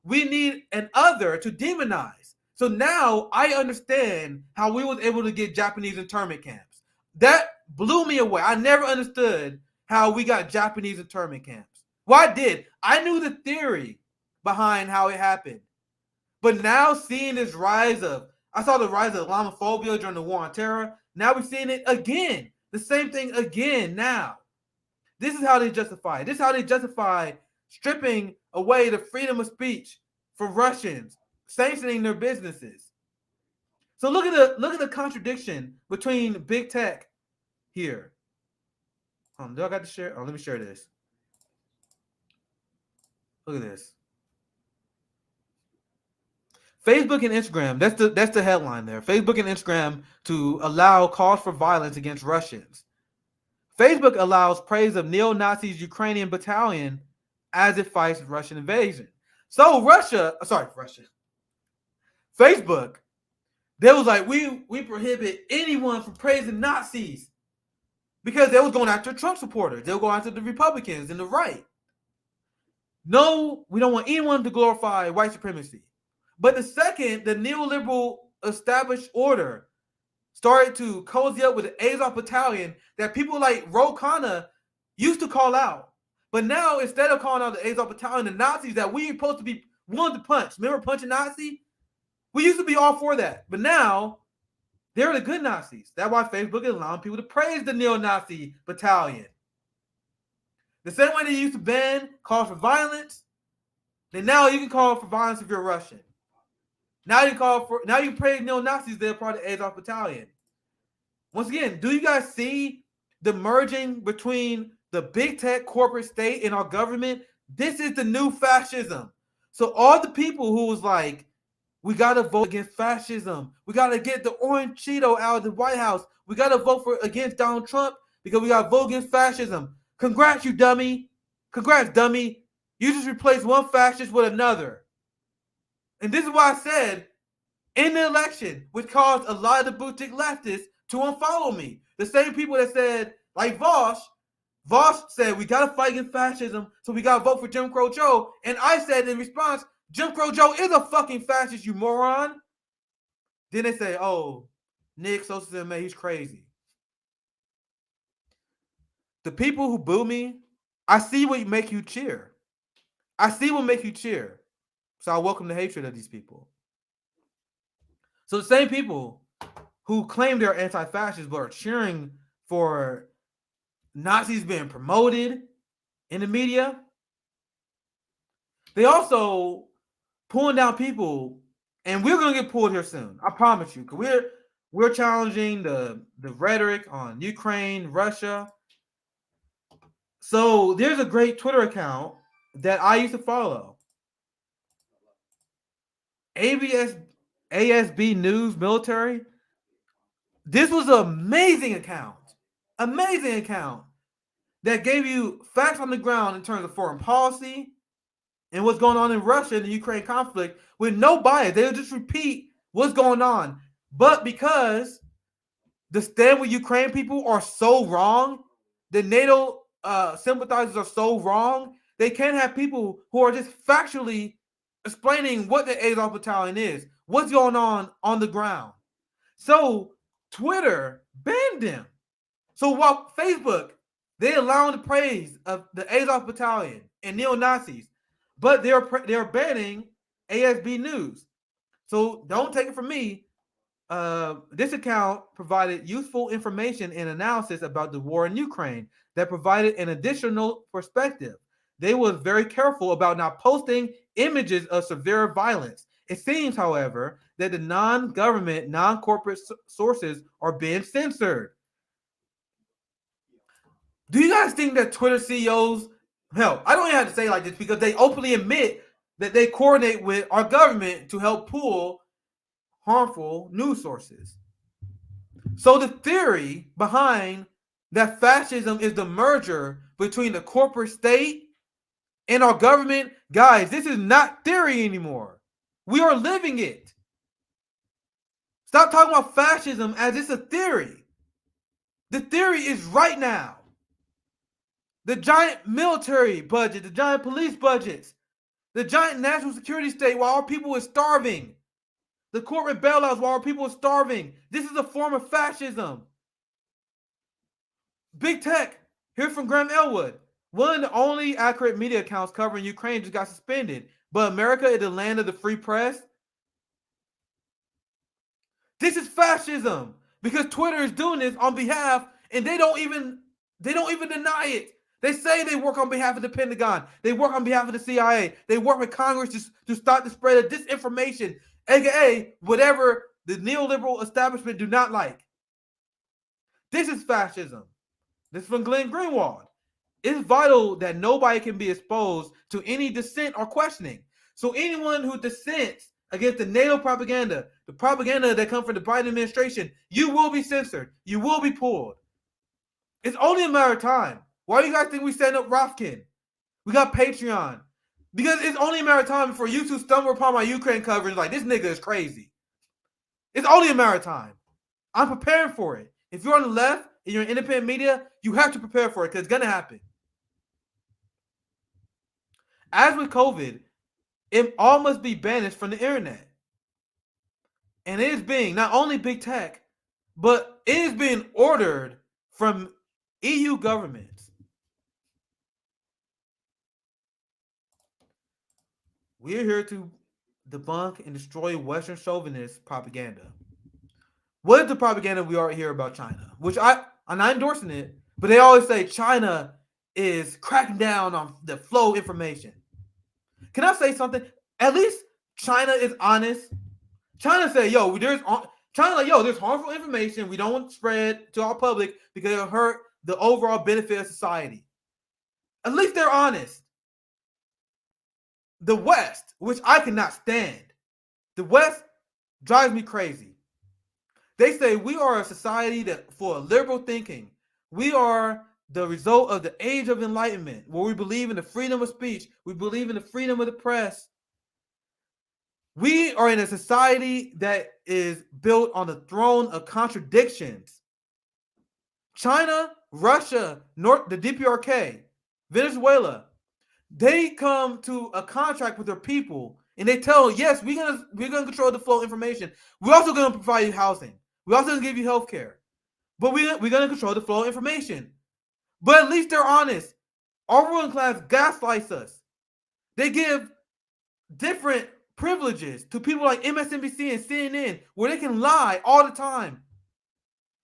we need an other to demonize. So now I understand how we was able to get Japanese internment camps. That blew me away. I never understood how we got Japanese internment camps. Well, I did. I knew the theory behind how it happened. But now seeing this rise of, I saw the rise of Islamophobia during the war on terror. Now we're seeing it again. The same thing again now. This is how they justify it. This is how they justify stripping away the freedom of speech for Russians, sanctioning their businesses. So look at the contradiction between big tech here. Do I got to share? Oh, let me share this. Look at this. Facebook and Instagram, that's the headline there. Facebook and Instagram to allow calls for violence against Russians. Facebook allows praise of neo-Nazis Ukrainian battalion as it fights Russian invasion. So Facebook, they was like, we prohibit anyone from praising Nazis because they was going after Trump supporters. They were going after the Republicans and the right. No, we don't want anyone to glorify white supremacy. But the second the neoliberal established order started to cozy up with the Azov battalion that people like Ro Khanna used to call out. But now, instead of calling out the Azov battalion, the Nazis that we supposed to be willing to punch, remember punching Nazi? We used to be all for that. But now, they're the good Nazis. That's why Facebook is allowing people to praise the neo-Nazi battalion. The same way they used to ban calls for violence, then now you can call for violence if you're Russian. Now you praise neo-Nazis, they're part of the Azov battalion. Once again, do you guys see the merging between the big tech corporate state and our government? This is the new fascism. So all the people who was like, we got to vote against fascism. We got to get the orange Cheeto out of the White House. We got to vote against Donald Trump because we got to vote against fascism. Congrats, you dummy. Congrats, dummy. You just replaced one fascist with another. And this is why I said in the election, which caused a lot of the boutique leftists to unfollow me. The same people that said, like Vosh said, we got to fight against fascism, so we got to vote for Jim Crow Joe. And I said in response, Jim Crow Joe is a fucking fascist, you moron. Then they say, oh, Nick, SocialistMMA, he's crazy. The people who boo me, I see what make you cheer. I see what make you cheer. So I welcome the hatred of these people. So the same people who claim they're anti-fascists but are cheering for Nazis being promoted in the media, they also pulling down people, and we're gonna get pulled here soon. I promise you, because we're challenging the rhetoric on Ukraine, Russia. So there's a great Twitter account that I used to follow. ASB News Military. This was an amazing account that gave you facts on the ground in terms of foreign policy and what's going on in Russia and the Ukraine conflict with no bias. They'll just repeat what's going on. But because the stand with Ukraine people are so wrong, the NATO sympathizers are so wrong, they can't have people who are just factually explaining what the Azov Battalion is, what's going on the ground. So Twitter banned them. So while Facebook, they allow the praise of the Azov Battalion and neo-Nazis, but they're banning ASB News. So don't take it from me. This account provided useful information and analysis about the war in Ukraine that provided an additional perspective. They were very careful about not posting images of severe violence. It seems, however, that the non-government, non-corporate sources are being censored. Do you guys think that Twitter CEOs, hell, I don't even have to say like this because they openly admit that they coordinate with our government to help pull harmful news sources? So the theory behind that fascism is the merger between the corporate state and our government, guys, this is not theory anymore. We are living it. Stop talking about fascism as it's a theory. The theory is right now. The giant military budget, the giant police budgets, the giant national security state while our people are starving. The corporate bailouts while our people are starving. This is a form of fascism. Big tech, here from Graham Elwood. One of the only accurate media accounts covering Ukraine just got suspended. But America is the land of the free press. This is fascism because Twitter is doing this on behalf, and they don't even deny it. They say they work on behalf of the Pentagon. They work on behalf of the CIA. They work with Congress to stop the spread of disinformation, aka whatever the neoliberal establishment do not like. This is fascism. This is from Glenn Greenwald. It's vital that nobody can be exposed to any dissent or questioning. So anyone who dissents against the NATO propaganda, the propaganda that comes from the Biden administration, you will be censored. You will be pulled. It's only a matter of time. Why do you guys think we stand up Rofkin? We got Patreon. Because it's only a matter of time before you two stumble upon my Ukraine coverage like, this nigga is crazy. It's only a matter of time. I'm preparing for it. If you're on the left and you're in independent media, you have to prepare for it because it's going to happen. As with COVID, it all must be banished from the internet. And it is being not only big tech, but it is being ordered from EU governments. We're here to debunk and destroy Western chauvinist propaganda. What is the propaganda we already hear about China? Which I'm not endorsing it, but they always say China is cracking down on the flow of information. Can I say something? At least China is honest. China say, there's harmful information we don't want to spread to our public because it'll hurt the overall benefit of society. At least they're honest. The West, which I cannot stand, the West drives me crazy. They say we are a society that for liberal thinking. We are the result of the age of enlightenment, where we believe in the freedom of speech. We believe in the freedom of the press. We are in a society that is built on the throne of contradictions. China, Russia, the DPRK, Venezuela, they come to a contract with their people and they tell, yes, we're gonna control the flow of information. We're also gonna provide you housing. We're also gonna give you health care. But we're gonna control the flow of information. But at least they're honest. Our ruling class gaslights us. They give different privileges to people like MSNBC and CNN where they can lie all the time.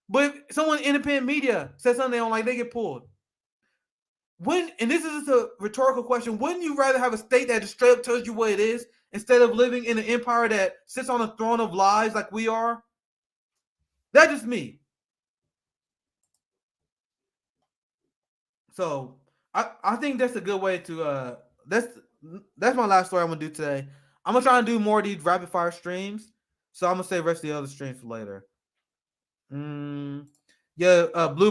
But if someone in independent media says something they don't like, they get pulled. And this is just a rhetorical question, wouldn't you rather have a state that just straight up tells you what it is instead of living in an empire that sits on a throne of lies like we are? That's just me. So I think that's a good way to that's my last story I'm gonna do today. I'm gonna try and do more of these rapid fire streams. So I'm gonna save the rest of the other streams for later. Blue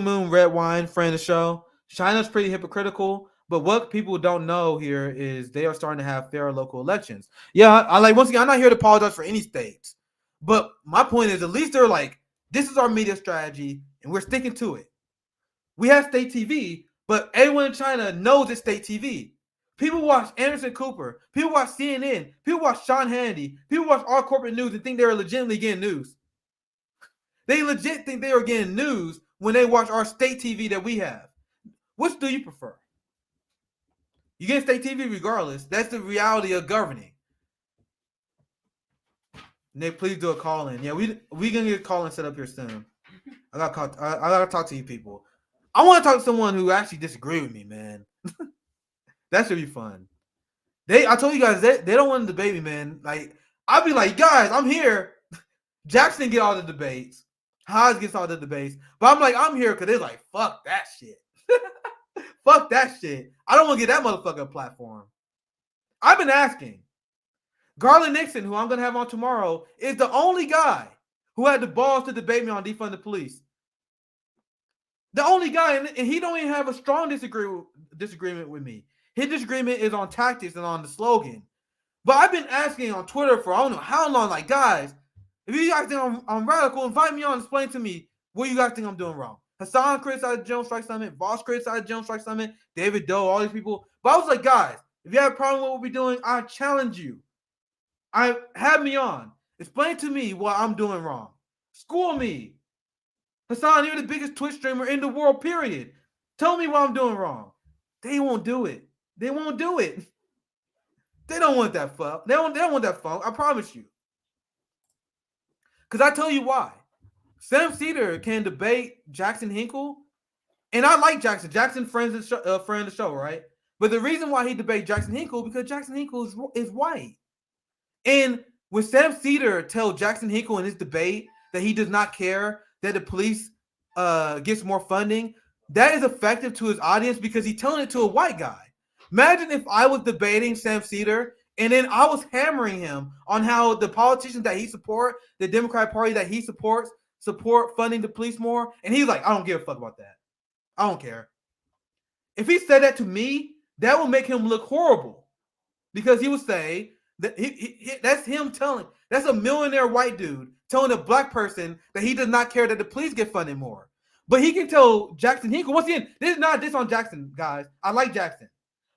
Moon Red Wine, friend of the show. China's pretty hypocritical, but what people don't know here is they are starting to have fair local elections. Yeah, I like once again, I'm not here to apologize for any states, but my point is at least they're like, this is our media strategy, and we're sticking to it. We have state TV, but everyone in China knows it's state TV. People watch Anderson Cooper. People watch CNN. People watch Sean Hannity. People watch all corporate news and think they're legitimately getting news. They legit think they are getting news when they watch our state TV that we have. Which do you prefer? You get state TV regardless. That's the reality of governing. Nick, please do a call in. Yeah, we gonna get a call in set up here soon. I gotta talk to you people. I want to talk to someone who actually disagree with me, man. That should be fun. I told you guys they don't want to debate me, man. Like I'll be like, guys, I'm here. Jackson get all the debates. Haas gets all the debates. But I'm like, I'm here because they're like, fuck that shit. Fuck that shit. I don't want to get that motherfucker a platform. I've been asking. Garland Nixon, who I'm going to have on tomorrow, is the only guy who had the balls to debate me on defund the police. The only guy, and he don't even have a strong disagreement with me. His disagreement is on tactics and on the slogan. But I've been asking on Twitter for I don't know how long, like, guys, if you guys think I'm radical, invite me on and explain to me what you guys think I'm doing wrong. Hassan criticized Jones Strike Summit, Voss criticized Jones Strike Summit, David Doe, all these people. But I was like, guys, if you have a problem with what we're doing, I challenge you. Have me on. Explain to me what I'm doing wrong. School me. Hassan, you're the biggest Twitch streamer in the world, period. Tell me what I'm doing wrong. They won't do it. They won't do it. They don't want that fun. They don't want that fun. I promise you. Because I tell you why. Sam Cedar can debate Jackson Hinkle. And I like Jackson. Jackson, friend of the show, right? But the reason why he debates Jackson Hinkle because Jackson Hinkle is white. And when Sam Cedar tells Jackson Hinkle in his debate that he does not care that the police gets more funding, that is effective to his audience because he's telling it to a white guy. Imagine if I was debating Sam Cedar and then I was hammering him on how the politicians that he supports, the Democratic Party that he supports, support funding the police more. And he's like, I don't give a fuck about that. I don't care. If he said that to me, that would make him look horrible because he would say that that's him telling, that's a millionaire white dude telling a black person that he does not care that the police get funded more. But he can tell Jackson Hinkle, once again, this is not this on Jackson, guys. I like Jackson.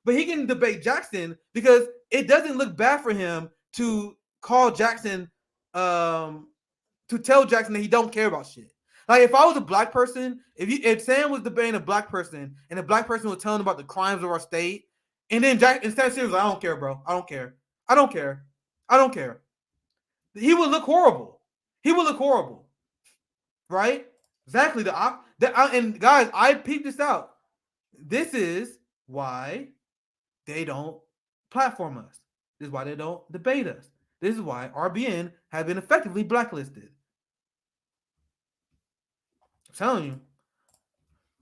But he can debate Jackson because it doesn't look bad for him to call Jackson, to tell Jackson that he don't care about shit. Like if I was a black person, if Sam was debating a black person and the black person was telling him about the crimes of our state, and then Sam Cedar was like, I don't care, bro. I don't care. I don't care. I don't care. He would look horrible. He would look horrible. Right? Exactly. And guys, I peeped this out. This is why they don't platform us. This is why they don't debate us. This is why RBN have been effectively blacklisted. I'm telling you.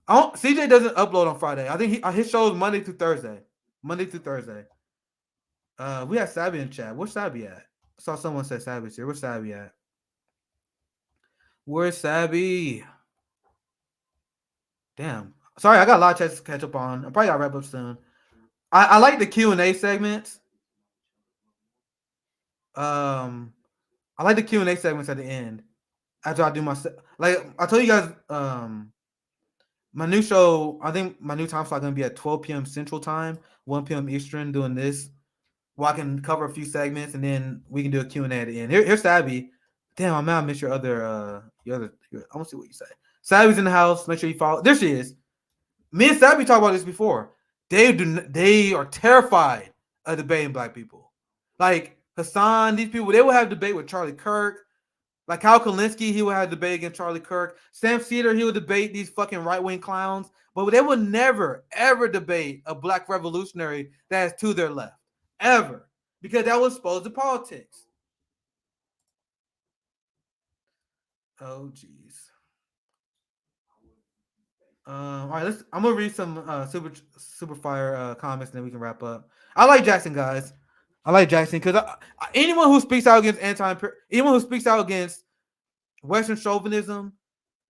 CJ doesn't upload on Friday. I think his show is Monday through Thursday. Monday through Thursday. We have Sabby in chat. Where's Sabby at? I saw someone say Sabby's here. Where's Sabby at? Where's Sabby? Damn. Sorry, I got a lot of chats to catch up on. I probably got to wrap up soon. I like the Q&A segments. I like the Q&A segments at the end. After I do my I told you guys my new show, I think my new time slot going to be at 12 p.m. Central Time, 1 p.m. Eastern doing this. Well, I can cover a few segments and then we can do a Q&A at the end. Here's Sabby. Damn, I might miss your other I want to see what you say. Sabby's in the house. Make sure you follow. There she is. Me and Sabby talked about this before. They are terrified of debating black people. Like Hassan, these people, they will have debate with Charlie Kirk. Like Kyle Kalinske, he would have debate against Charlie Kirk. Sam Cedar, he would debate these fucking right-wing clowns. But they would never, ever debate a black revolutionary that is to their left. Ever. because that was exposed to politics. Oh, jeez. All right, I'm gonna read some super fire comments, and then we can wrap up. I like Jackson, guys. I like Jackson because anyone who speaks out against anyone who speaks out against Western chauvinism,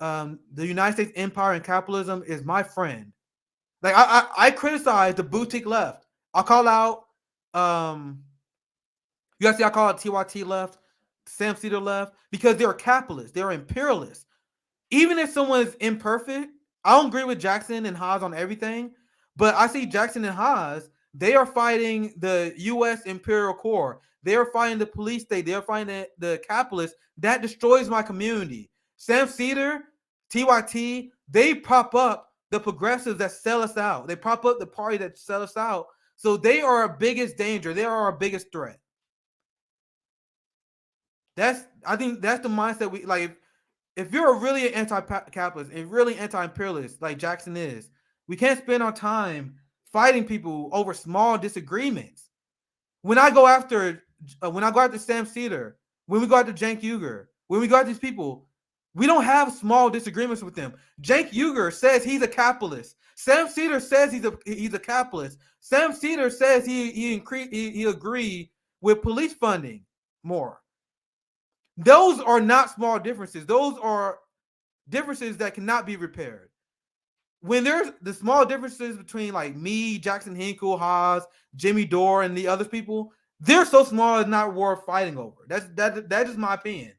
the United States empire and capitalism is my friend. Like I criticize the boutique left. I call out you guys see I call it TYT left, Sam Cedar left, because they're capitalists, they're imperialists. Even if someone is imperfect, I don't agree with Jackson and Haas on everything, but I see Jackson and Haas, they are fighting the U.S. imperial core. They are fighting the police state. They are fighting the capitalists. That destroys my community. Sam Cedar, TYT, they prop up the progressives that sell us out. They prop up the party that sell us out. So they are our biggest danger. They are our biggest threat. I think that's the mindset we like. If you're really an anti-capitalist and really anti-imperialist like Jackson is, we can't spend our time fighting people over small disagreements. When I go after Sam Cedar, when we go after Cenk Uygur, when we go after these people, we don't have small disagreements with them. Cenk Uygur says he's a capitalist. Sam Cedar says he's a capitalist. Sam Cedar says he agreed with police funding more. Those are not small differences. Those are differences that cannot be repaired. When there's the small differences between like me, Jackson Hinkle, Haas, Jimmy Dore, and the other people, they're so small it's not worth fighting over. That is my opinion.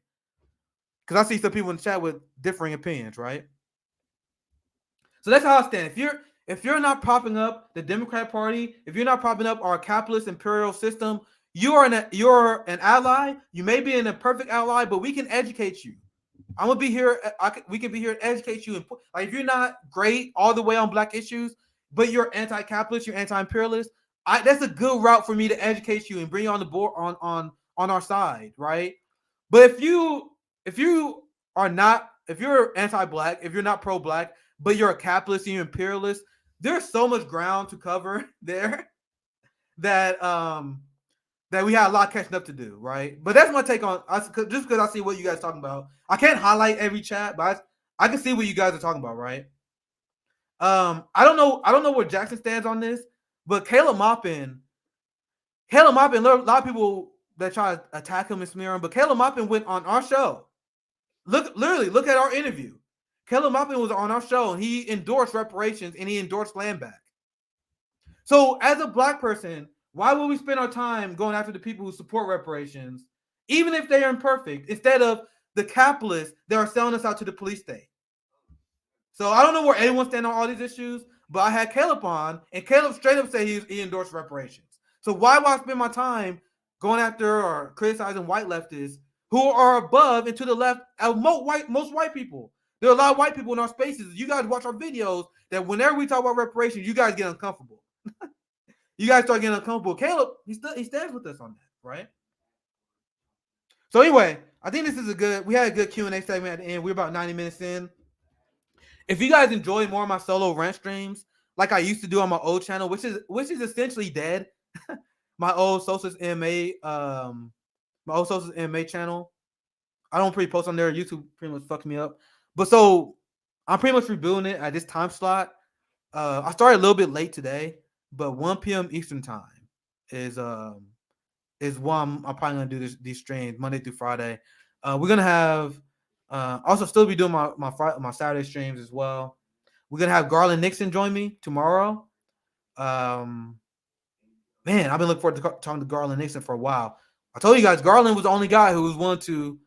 Because I see some people in the chat with differing opinions, right? So that's how I stand. If you're not propping up the Democrat Party, if you're not propping up our capitalist imperial system, you're an ally. You may be an imperfect ally, but we can educate you. I'm gonna be here. We can be here to educate you. And like, if you're not great all the way on Black issues, but you're anti-capitalist, you're anti-imperialist, that's a good route for me to educate you and bring you on the board on our side, right? But if you're anti-Black, if you're not pro-Black, but you're a capitalist and you're imperialist, there's so much ground to cover there that we had a lot catching up to do, right? But that's my take on just because I see what you guys are talking about. I can't highlight every chat, but I can see what you guys are talking about, right? I don't know where Jackson stands on this, but Caleb Maupin, a lot of people that try to attack him and smear him, but Caleb Maupin went on our show. Look at our interview. Caleb Maupin was on our show and he endorsed reparations and he endorsed land back. So as a Black person, why would we spend our time going after the people who support reparations, even if they are imperfect, instead of the capitalists that are selling us out to the police state? So I don't know where anyone stands on all these issues, but I had Caleb on, and Caleb straight up said he endorsed reparations. So why would I spend my time going after or criticizing white leftists who are above and to the left of most white people? There are a lot of white people in our spaces. You guys watch our videos that whenever we talk about reparations, you guys get uncomfortable. You guys start getting uncomfortable. Caleb, he stands with us on that, right? So anyway, I think this is we had a good Q&A segment at the end. We're about 90 minutes in. If you guys enjoy more of my solo rant streams, like I used to do on my old channel, which is essentially dead, my old SocialistMMA, channel, I don't pre-post on there. YouTube pretty much fucked me up. But so I'm pretty much rebuilding it at this time slot. I started a little bit late today, but 1 p.m. Eastern time is when I'm probably gonna do these streams Monday through Friday. We're gonna have also still be doing my Saturday streams as well. We're gonna have Garland Nixon join me tomorrow. Man, I've been looking forward to talking to Garland Nixon for a while. I told you guys Garland was the only guy who was willing to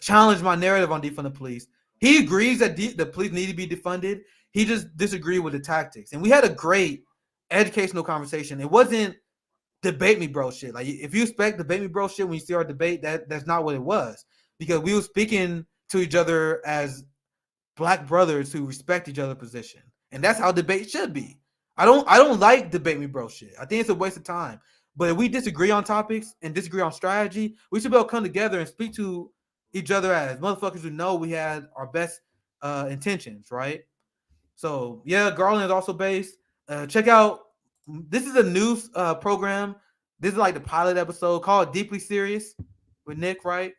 challenge my narrative on defund the police. He agrees that the police need to be defunded. He just disagreed with the tactics, and we had a great educational conversation. It wasn't debate me bro shit. Like, if you expect debate me bro shit when you see our debate, that's not what it was, because we were speaking to each other as Black brothers who respect each other's position, and that's how debate should be. I don't like debate me bro shit. I think it's a waste of time. But if we disagree on topics and disagree on strategy, we should be able to come together and speak to each other as motherfuckers who know we had our best intentions, right? So yeah, Garland is also based. Check out, this is a news program This is like the pilot episode called Deeply Serious with Nick, right?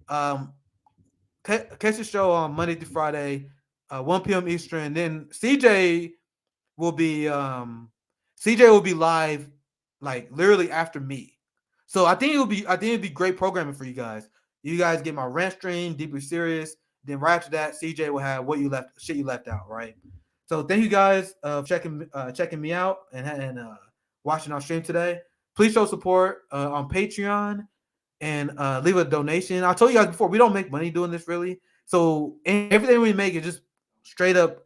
Catch the show on Monday through Friday, 1 p.m. Eastern. Then will be CJ will be live like literally after me. So I think it'll be great programming for you guys. You guys get my rant stream, Deeply Serious. Then right after that, CJ will have shit you left out, right? So thank you guys for checking me out and watching our stream today. Please show support on Patreon and leave a donation. I told you guys before, we don't make money doing this really. So everything we make is just straight up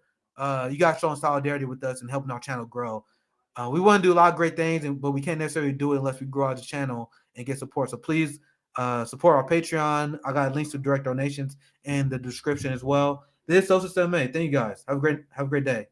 you guys showing solidarity with us and helping our channel grow. We want to do a lot of great things, but we can't necessarily do it unless we grow out the channel and get support. So please support our Patreon. I got links to direct donations in the description as well. This is SocialistMMA. Thank you guys. Have a great day.